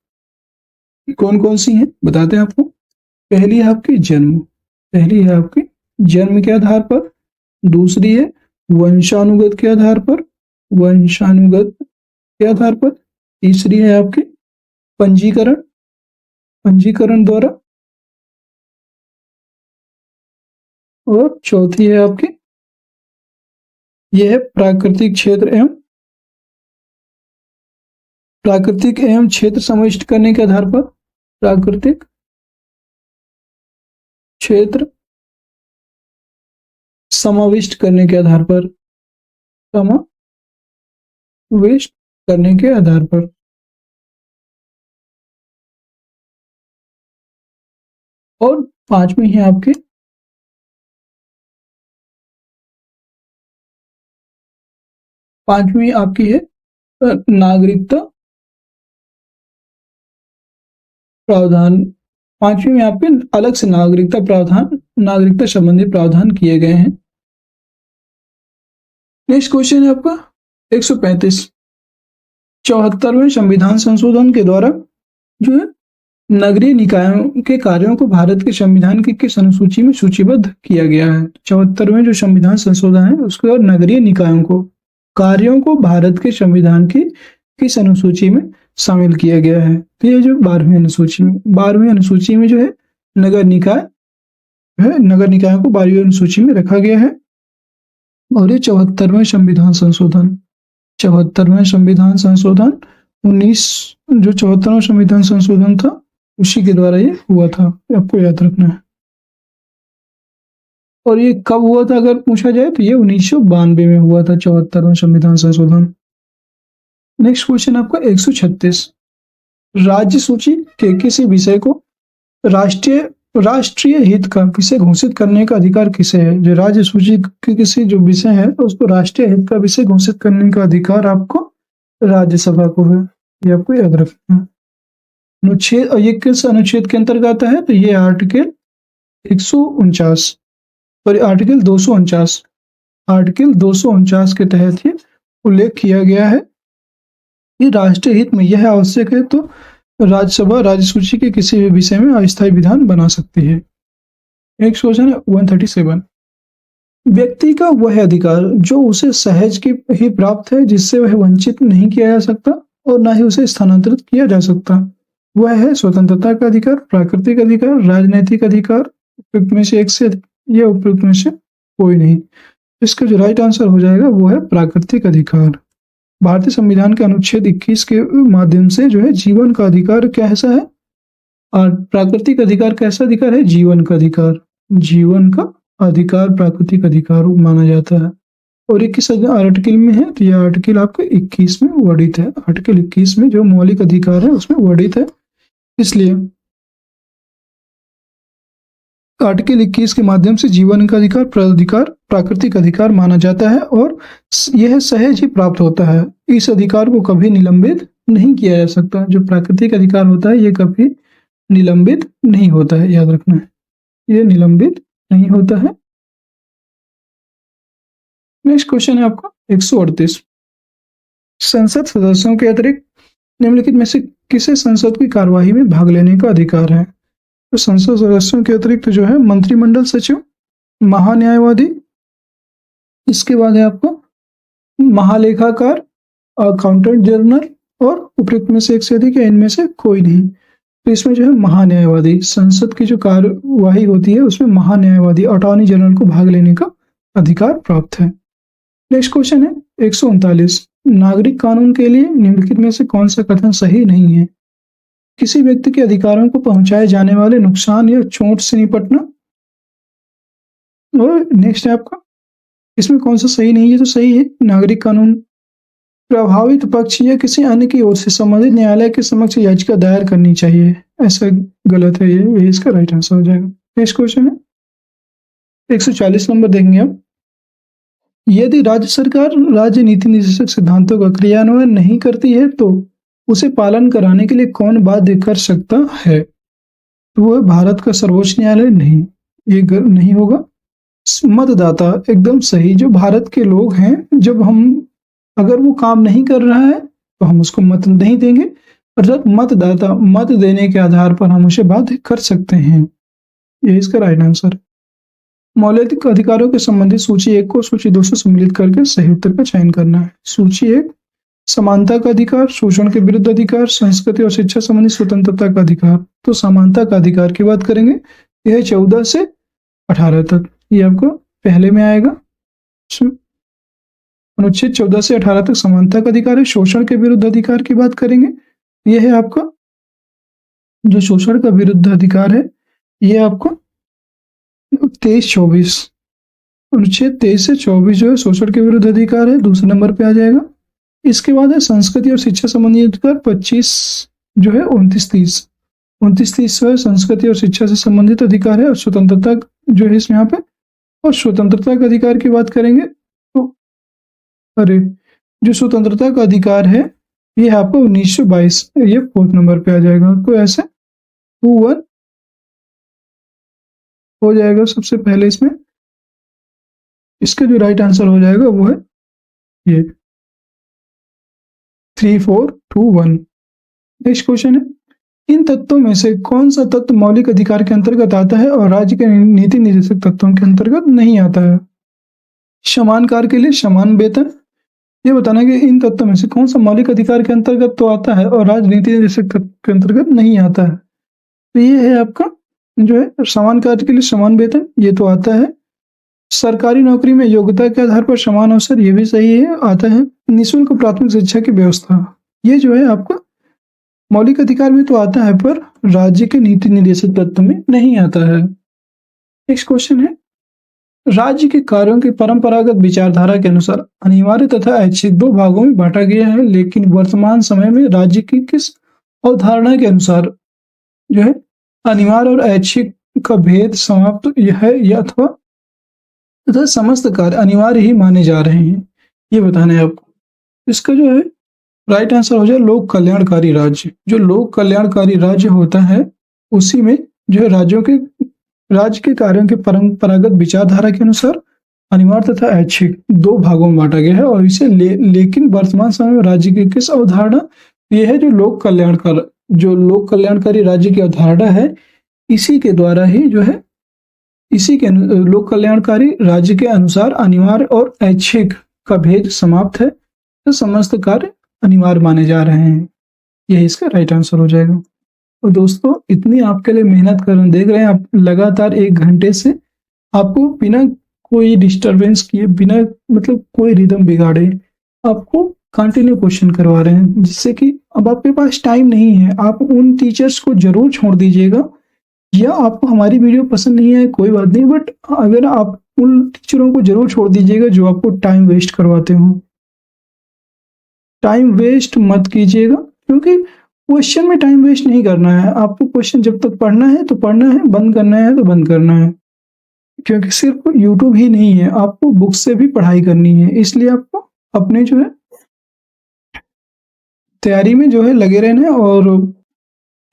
कौन कौन सी हैं बताते हैं आपको। पहली है आपकी जन्म, पहली है आपकी जन्म के आधार पर। दूसरी है वंशानुगत के आधार पर, वंशानुगत के आधार पर। तीसरी है आपकी पंजीकरण, पंजीकरण द्वारा। और चौथी है आपकी यह है प्राकृतिक क्षेत्र एवं क्षेत्र समाविष्ट करने के आधार पर, प्राकृतिक क्षेत्र समाविष्ट करने के आधार पर, समाविष्ट करने के आधार पर। और पांचवी है आपकी है नागरिकता प्रावधान। पांचवी में आपके अलग से नागरिकता प्रावधान, नागरिकता संबंधी प्रावधान किए गए हैं। नेक्स्ट क्वेश्चन है आपका 135। 74वें संविधान संशोधन के द्वारा जो है नगरीय निकायों के कार्यों को भारत के संविधान की किस अनुसूची में सूचीबद्ध किया गया है। 74वें जो संविधान संशोधन है उसके बाद नगरीय निकायों को कार्यों को भारत के संविधान की किस अनुसूची में शामिल किया गया है। तो ये जो 12वीं अनुसूची में जो है नगर निकाय है, नगर निकायों को 12वीं अनुसूची में रखा गया है। और ये 74वें संविधान संशोधन, 74वें संविधान संशोधन 74वां संविधान संशोधन था उसी के द्वारा ये हुआ था, आपको याद रखना है। और ये कब हुआ था अगर पूछा जाए तो ये 1992 में हुआ था 74वां संविधान संशोधन। नेक्स्ट क्वेश्चन आपका 136। राज्य सूची के किसी विषय को राष्ट्रीय हित का विषय घोषित करने का अधिकार किसे है। जो राज्य सूची के किसी जो विषय है उसको राष्ट्रीय हित का विषय घोषित करने का अधिकार आपको राज्यसभा को है, ये आपको याद रखना है। अनुच्छेद, और ये किस अनुच्छेद के अंतर्गत आता है तो ये आर्टिकल 149 और आर्टिकल 249, आर्टिकल 249 के तहत ये उल्लेख किया गया है कि राष्ट्रीय हित में यह आवश्यक है तो राज्यसभा राज्य सूची के किसी भी विषय में अस्थायी विधान बना सकती है। नेक्स्ट क्वेश्चन है 137। व्यक्ति का वह अधिकार जो उसे सहज की ही प्राप्त है, जिससे वह वंचित नहीं किया जा सकता और न ही उसे स्थानांतरित किया जा सकता, वह है स्वतंत्रता का अधिकार, प्राकृतिक अधिकार, राजनैतिक अधिकार। उपयुक्त में से एक से या उपयुक्त में से कोई नहीं। इसका जो राइट आंसर हो जाएगा वो है प्राकृतिक अधिकार। भारतीय संविधान के अनुच्छेद 21 के माध्यम से जो है जीवन का अधिकार कैसा है, और प्राकृतिक अधिकार कैसा अधिकार है, जीवन का अधिकार, जीवन का अधिकार प्राकृतिक अधिकार माना जाता है। और ये किस आर्टिकल में है तो यह आर्टिकल आपके 21 में वर्णित है। आर्टिकल 21 में जो मौलिक अधिकार है उसमें वर्णित है, इसलिए आर्टिकल 21 के माध्यम से जीवन का अधिकार प्राकृतिक अधिकार माना जाता है और यह सहज ही प्राप्त होता है। इस अधिकार को कभी निलंबित नहीं किया जा सकता। जो प्राकृतिक अधिकार होता है ये कभी निलंबित नहीं होता है, याद रखना है, ये निलंबित नहीं होता है। नेक्स्ट क्वेश्चन है आपका 138। संसद सदस्यों के अतिरिक्त निम्नलिखित में से किसे संसद की कार्यवाही में भाग लेने का अधिकार है। तो संसद सदस्यों के अतिरिक्त जो है मंत्रिमंडल सचिव, महान्यायवादी, इसके बाद है आपको महालेखाकार, अकाउंटेंट जनरल और उपयुक्त में से एक से अधिक या इनमें से कोई नहीं। तो इसमें जो है महान्यायवादी, संसद की जो कार्यवाही होती है उसमें महान्यायवादी अटॉर्नी जनरल को भाग लेने का अधिकार प्राप्त है। नेक्स्ट क्वेश्चन है 139। नागरिक कानून के लिए निम्नलिखित में से कौन सा कथन सही नहीं है। किसी व्यक्ति के अधिकारों को पहुंचाए जाने वाले नुकसान या चोट से निपटना। और नेक्स्ट है आपका, इसमें कौन सा सही नहीं है तो सही है नागरिक कानून प्रभावित पक्ष या किसी अन्य की ओर से संबंधित न्यायालय के समक्ष याचिका दायर करनी चाहिए। ऐसा गलत है, ये इसका राइट आंसर हो जाएगा। नेक्स्ट क्वेश्चन है 140 नंबर देखेंगे आप। यदि राज्य सरकार राज्य नीति निर्देशक सिद्धांतों का क्रियान्वयन नहीं करती है तो उसे पालन कराने के लिए कौन बाध्य कर सकता है? तो वो है भारत का सर्वोच्च न्यायालय। नहीं, ये नहीं होगा। मतदाता, एकदम सही। जो भारत के लोग हैं, जब हम अगर वो काम नहीं कर रहा है तो हम उसको मत नहीं देंगे, और जब मतदाता मत देने के आधार पर हम उसे बाध्य कर सकते हैं। ये इसका राइट आंसर। मौलिक अधिकारों के संबंधित सूची 1 को सूची 2 से सम्मिलित करके सही उत्तर का चयन करना है। सूची 1 समानता का अधिकार, शोषण के विरुद्ध अधिकार, संस्कृति और शिक्षा संबंधी स्वतंत्रता का अधिकार। तो समानता का अधिकार की बात करेंगे, यह 14 से 18 तक, ये आपको पहले में आएगा। अनुच्छेद 14 से 18 तक समानता का अधिकार है। शोषण के विरुद्ध अधिकार की बात करेंगे, यह है आपका जो शोषण का विरुद्ध अधिकार है, यह आपको 23-24, अनुच्छेद 23 से 24 जो है शोषण के विरुद्ध अधिकार है, दूसरे नंबर पे आ जाएगा। इसके बाद है संस्कृति और शिक्षा संबंधी अधिकार 25 जो है 29-30 जो है संस्कृति और शिक्षा से संबंधित अधिकार है। और स्वतंत्रता जो है इसमें यहाँ पे, और स्वतंत्रता का अधिकार की बात करेंगे तो जो स्वतंत्रता का अधिकार है ये आपको 1922, ये 4th नंबर पे आ जाएगा। तो ऐसे 2-1 हो जाएगा सबसे पहले इसमें। इसका जो राइट आंसर हो जाएगा वो है ये 3-4-2-1। नेक्स्ट क्वेश्चन है, इन तत्वों में से कौन सा तत्व मौलिक अधिकार के अंतर्गत आता है और राज्य के नीति निर्देशक तत्वों के अंतर्गत नहीं आता है? समान कार्य के लिए समान वेतन। ये बताना कि इन तत्वों में से कौन सा मौलिक अधिकार के अंतर्गत तो आता है और राजनीति निर्देशक तत्व के अंतर्गत नहीं आता है। तो ये है आपका जो है समान कार्य के लिए समान वेतन, ये तो आता है। सरकारी नौकरी में योग्यता के आधार पर समान अवसर, ये भी सही है, आता है। निःशुल्क प्राथमिक शिक्षा की व्यवस्था, ये जो है आपका मौलिक अधिकार में तो आता है पर राज्य के नीति निर्देशक तत्व में नहीं आता है। नेक्स्ट क्वेश्चन है, राज्य के कार्यों की परंपरागत विचारधारा के अनुसार अनिवार्य तथा ऐच्छिक 2 भागों में बांटा गया है, लेकिन वर्तमान समय में राज्य की किस अवधारणा के अनुसार जो है अनिवार्य और ऐच्छिक का भेद समाप्त है या अथवा तथा समस्त कार्य अनिवार्य ही माने जा रहे हैं, ये बताना है आपको। इसका जो है राइट आंसर हो जाए लोक कल्याणकारी राज्य। जो लोक कल्याणकारी राज्य होता है उसी में जो है राज्य के कार्यों के परंपरागत विचारधारा के अनुसार अनिवार्य तथा ऐच्छिक 2 भागों में बांटा गया है, और इसे लेकिन वर्तमान समय में राज्य की किस अवधारणा, यह है जो लोक कल्याणकारी राज्य की अवधारणा है, इसी के द्वारा ही जो है इसी के लोक कल्याणकारी राज्य के अनुसार अनिवार्य और ऐच्छिक का भेद समाप्त है, तो समस्त कार्य अनिवार्य माने जा रहे हैं। यही इसका राइट आंसर हो जाएगा। और दोस्तों इतनी आपके लिए मेहनत कर देख रहे हैं आप, लगातार 1 घंटे से आपको बिना कोई डिस्टरबेंस किए, बिना मतलब कोई रिदम बिगाड़े आपको कंटिन्यू क्वेश्चन करवा रहे हैं, जिससे कि अब आपके पास टाइम नहीं है। आप उन टीचर्स को जरूर छोड़ दीजिएगा, या आपको हमारी वीडियो पसंद नहीं है कोई बात नहीं, बट अगर आप उन टीचरों को जरूर छोड़ दीजिएगा जो आपको टाइम वेस्ट करवाते हो। टाइम वेस्ट मत कीजिएगा, क्योंकि क्वेश्चन में टाइम वेस्ट नहीं करना है। आपको क्वेश्चन जब तक पढ़ना है तो पढ़ना है, बंद करना है तो बंद करना है, क्योंकि सिर्फ यूट्यूब ही नहीं है, आपको बुक से भी पढ़ाई करनी है। इसलिए आपको अपने जो है तैयारी में जो है लगे रहना है, और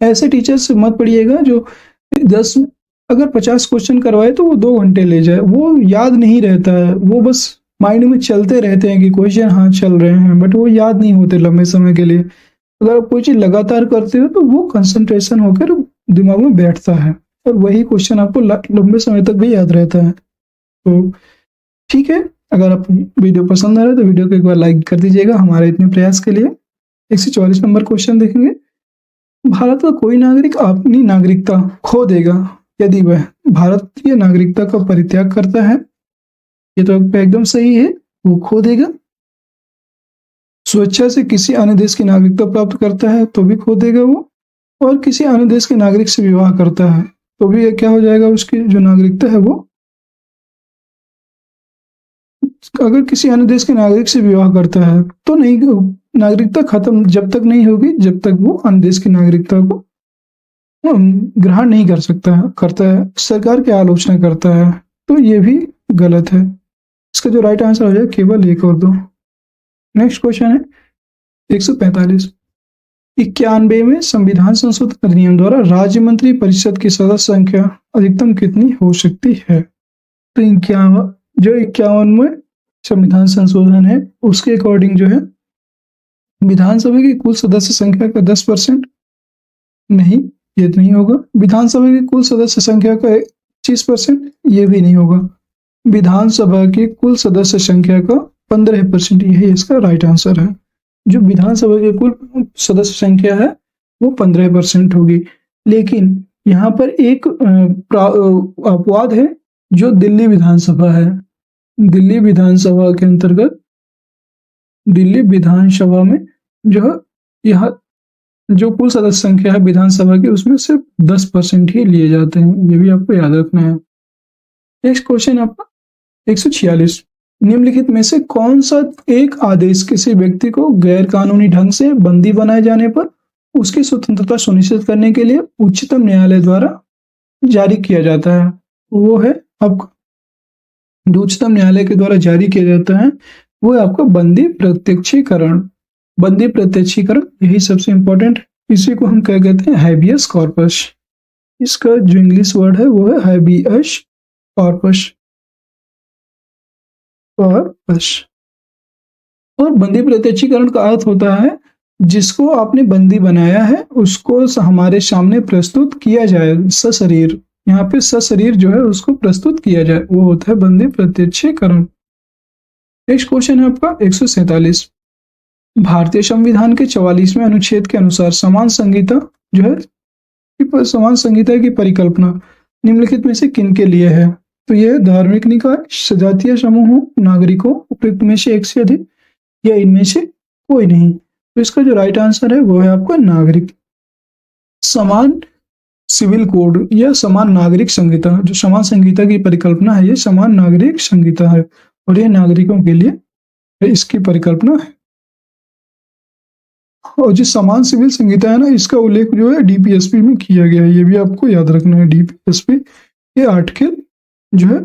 ऐसे टीचर से मत पढ़िएगा जो 50 क्वेश्चन करवाए तो वो 2 घंटे ले जाए, वो याद नहीं रहता है, वो बस माइंड में चलते रहते हैं कि क्वेश्चन हाँ चल रहे हैं, बट वो याद नहीं होते लंबे समय के लिए। अगर आप कोई चीज लगातार करते हो तो वो कंसंट्रेशन होकर दिमाग में बैठता है, और वही क्वेश्चन आपको लंबे समय तक भी याद रहता है। तो ठीक है, अगर आप वीडियो पसंद आ रहा है तो वीडियो को एक बार लाइक कर दीजिएगा हमारे इतने प्रयास के लिए। 144 नंबर क्वेश्चन देखेंगे, भारत का कोई नागरिक अपनी नागरिकता खो देगा यदि वह भारतीय नागरिकता का परित्याग करता है। ये तो एकदम सही है, वो खो देगा। स्वेच्छा से किसी अन्य देश की नागरिकता प्राप्त करता है तो भी खो देगा वो, और किसी अन्य देश के नागरिक से विवाह करता है तो भी क्या हो जाएगा, उसकी जो नागरिकता है वो, अगर किसी अन्य देश के नागरिक से विवाह करता है तो नहीं, नागरिकता खत्म जब तक नहीं होगी जब तक वो अन्य देश की नागरिकता को ग्रहण नहीं करता है, सरकार की आलोचना करता है, तो ये भी गलत है। इसका जो राइट आंसर हो जाए केवल 1 और 2। नेक्स्ट क्वेश्चन है 145। 91वें संविधान संशोधन अधिनियम द्वारा राज्य मंत्री परिषद की सदस्य संख्या अधिकतम कितनी हो सकती है? तो 51वें संविधान संशोधन है उसके अकॉर्डिंग जो है विधानसभा की कुल सदस्य संख्या का 10% नहीं, ये तो नहीं होगा। विधानसभा की कुल सदस्य संख्या का 25%, ये भी नहीं होगा। विधानसभा की कुल सदस्य संख्या का 15%, यही इसका राइट आंसर है। जो विधानसभा की कुल सदस्य संख्या है वो 15% होगी। लेकिन यहाँ पर एक अपवाद है, जो दिल्ली विधानसभा है। दिल्ली विधानसभा के अंतर्गत दिल्ली विधानसभा में जो यह जो कुल सदस्य संख्या है विधानसभा की उसमें सिर्फ 10% ही लिए जाते हैं, ये भी आपको याद रखना है। नेक्स्ट क्वेश्चन आपका 146। निम्नलिखित में से कौन सा एक आदेश किसी व्यक्ति को गैर कानूनी ढंग से बंदी बनाए जाने पर उसकी स्वतंत्रता सुनिश्चित करने के लिए उच्चतम न्यायालय द्वारा जारी किया जाता है? वो है आपका जो उच्चतम न्यायालय के द्वारा जारी किया जाता है वो है आपका बंदी प्रत्यक्षीकरण। बंदी प्रत्यक्षीकरण यही सबसे इंपॉर्टेंट, इसी को हम क्या कहते हैं? Habeas corpus. इसका जो इंग्लिश वर्ड है वो है हैबियस कॉर्पस। और बंदी प्रत्यक्षीकरण का अर्थ होता है जिसको आपने बंदी बनाया है उसको हमारे सामने प्रस्तुत किया जाए सशरीर। यहाँ पे सशरीर जो है उसको प्रस्तुत किया जाए, वो होता है बंदी प्रत्यक्षीकरण। नेक्स्ट क्वेश्चन है आपका 147। भारतीय संविधान के 44वें अनुच्छेद के अनुसार समान संहिता जो है समान संहिता की परिकल्पना निम्नलिखित में से किन के लिए है? तो यह धार्मिक निकाय, सजातीय समूहों, नागरिकों, उपयुक्त में से एक से अधिक, या इनमें से कोई नहीं। तो इसका जो राइट आंसर है वो है आपका नागरिक। समान सिविल कोड या समान नागरिक संहिता, जो समान संहिता की परिकल्पना है ये समान नागरिक संहिता है और ये नागरिकों के लिए इसकी परिकल्पना है। और जो समान सिविल संहिता है ना, इसका उल्लेख जो है डीपीएसपी में किया गया है, ये भी आपको याद रखना है। डीपीएसपी ये आर्टिकल जो है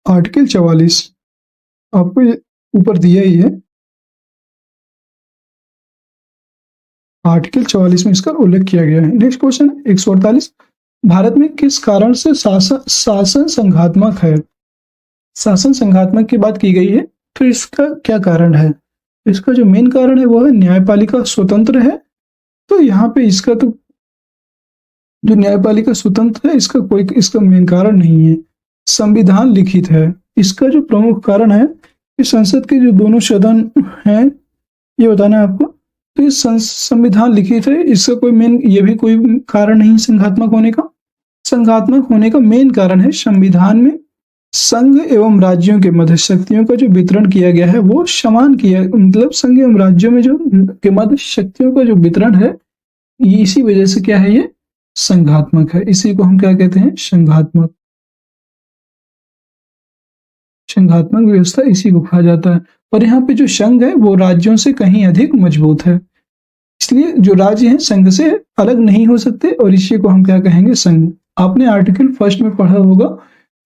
आर्टिकल 44 आपको ये ऊपर दिया ही है। आर्टिकल 44 में इसका उल्लेख किया गया है। Next question 148। भारत में किस कारण से शासन संघात्मक है? शासन संघात्मक की बात की गई है, तो इसका क्या कारण है? इसका जो मेन कारण है वो है न्यायपालिका स्वतंत्र है। तो यहाँ पे इसका तो जो न्यायपालिका स्वतंत्र है इसका मेन कारण नहीं है। संविधान लिखित है, इसका जो प्रमुख कारण है कि संसद के जो दोनों सदन हैं ये बताना है आपको। तो ये संविधान लिखित है, इसका कोई मेन ये भी कोई कारण नहीं संघात्मक होने का। संघात्मक होने का मेन कारण है संविधान में संघ एवं राज्यों के मध्य शक्तियों का जो वितरण किया गया है वो समान किया, मतलब संघ एवं राज्यों में जो के मध्य शक्तियों का जो वितरण है इसी वजह से क्या है ये संघात्मक है। इसी को हम क्या कहते हैं? संघात्मक व्यवस्था इसी को कहा जाता है। और यहाँ पे जो संघ है वो राज्यों से कहीं अधिक मजबूत है, इसलिए जो राज्य हैं संघ से अलग नहीं हो सकते और इसी को हम क्या कहेंगे? संघ। आपने आर्टिकल 1 में पढ़ा होगा,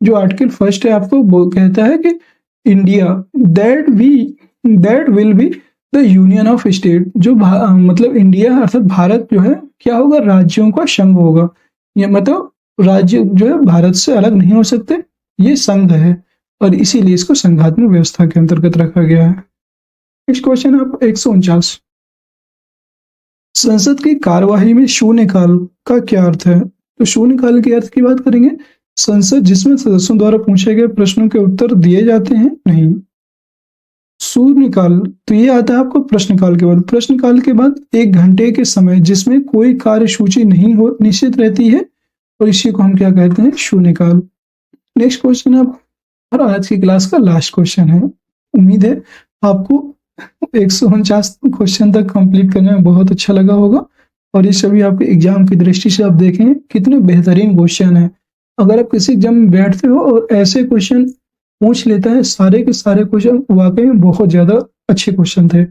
जो आर्टिकल 1 है आपको वो कहता है कि India that will be the union of state. जो मतलब इंडिया अर्थात भारत जो है क्या होगा? राज्यों का संघ होगा। ये मतलब राज्य जो है भारत से अलग नहीं हो सकते, ये संघ है और इसीलिए इसको संघात्मक व्यवस्था के अंतर्गत रखा गया है। नेक्स्ट क्वेश्चन आप 149। संसद की कार्यवाही में शून्यकाल का क्या अर्थ है? तो शून्यकाल के अर्थ की बात करेंगे, संसद जिसमें सदस्यों द्वारा पूछे गए प्रश्नों के उत्तर दिए जाते हैं नहीं। शून्यकाल तो ये आता है आपको प्रश्नकाल के बाद। प्रश्नकाल के बाद 1 घंटे के समय जिसमें कोई कार्यसूची नहीं हो निश्चित रहती है और इसी को हम क्या कहते हैं? शून्यकाल। नेक्स्ट क्वेश्चन आप और आज की क्लास का लास्ट क्वेश्चन है। उम्मीद है आपको 149 क्वेश्चन तक कंप्लीट करने में बहुत अच्छा लगा होगा और ये सभी आपके एग्जाम की दृष्टि से आप देखें कितने बेहतरीन क्वेश्चन है। अगर आप किसी एग्जाम में बैठते हो और ऐसे क्वेश्चन पूछ लेता है, सारे के सारे क्वेश्चन वाकई में बहुत ज्यादा अच्छे क्वेश्चन थे।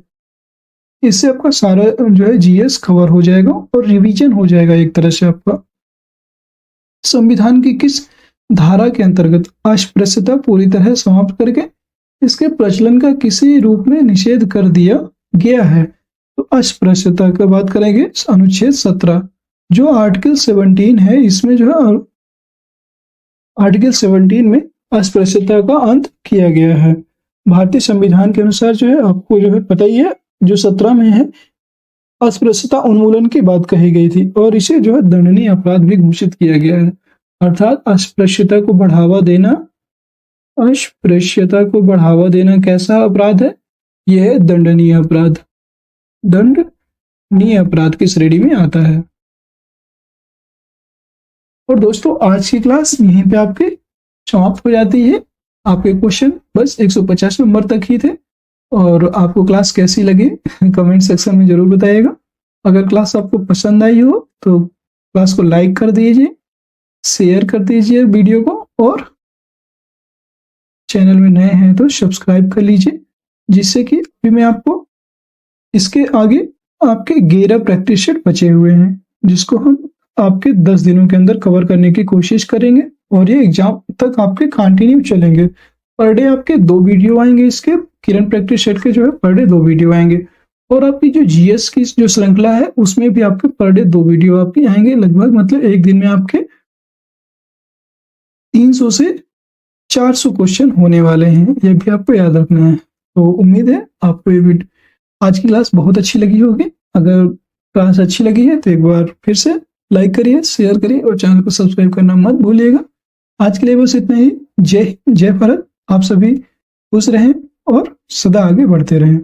इससे आपका सारा जो है जीएस कवर हो जाएगा और रिवीजन हो जाएगा एक तरह से आपका। संविधान की किस धारा के अंतर्गत अस्पृश्यता पूरी तरह समाप्त करके इसके प्रचलन का किसी रूप में निषेध कर दिया गया है? तो अस्पृश्यता का बात करेंगे अनुच्छेद 17 जो आर्टिकल 17 है, इसमें जो है आर्टिकल 17 में अस्पृश्यता का अंत किया गया है। भारतीय संविधान के अनुसार जो है आपको जो है पता ही है, जो 17 में है अस्पृश्यता उन्मूलन की बात कही गई थी और इसे जो है दंडनीय अपराध भी घोषित किया गया है। अर्थात अस्पृश्यता को बढ़ावा देना कैसा अपराध है? यह है दंडनीय अपराध, दंडनीय अपराध की श्रेणी में आता है। और दोस्तों आज की क्लास यहीं पे आपकी समाप्त हो जाती है। आपके क्वेश्चन बस 150 नंबर तक ही थे और आपको क्लास कैसी लगी कमेंट सेक्शन में जरूर बताइएगा। अगर क्लास आपको पसंद आई हो तो क्लास को लाइक कर दीजिए, शेयर कर दीजिए वीडियो को, और चैनल में नए हैं तो सब्सक्राइब कर लीजिए, जिससे कि अभी मैं आपको इसके आगे आपके 11 प्रैक्टिस सेट बचे हुए हैं जिसको हम आपके 10 दिनों के अंदर कवर करने की कोशिश करेंगे और ये एग्जाम तक आपके कंटिन्यू चलेंगे। पर डे आपके 2 वीडियो आएंगे, इसके किरण प्रैक्टिस सेट के जो है पर डे 2 वीडियो आएंगे और आपकी जो जीएस की जो श्रृंखला है उसमें भी आपके पर डे 2 वीडियो आपके आएंगे। लगभग मतलब एक दिन में आपके 300 से 400 क्वेश्चन होने वाले हैं, ये भी आपको याद रखना है। तो उम्मीद है आपको ये आज की क्लास बहुत अच्छी लगी होगी। अगर क्लास अच्छी लगी है तो एक बार फिर से लाइक करिए, शेयर करिए और चैनल को सब्सक्राइब करना मत भूलिएगा। आज के लिए बस इतना ही। जय हिंद, जय भारत। आप सभी खुश रहें और सदा आगे बढ़ते रहें।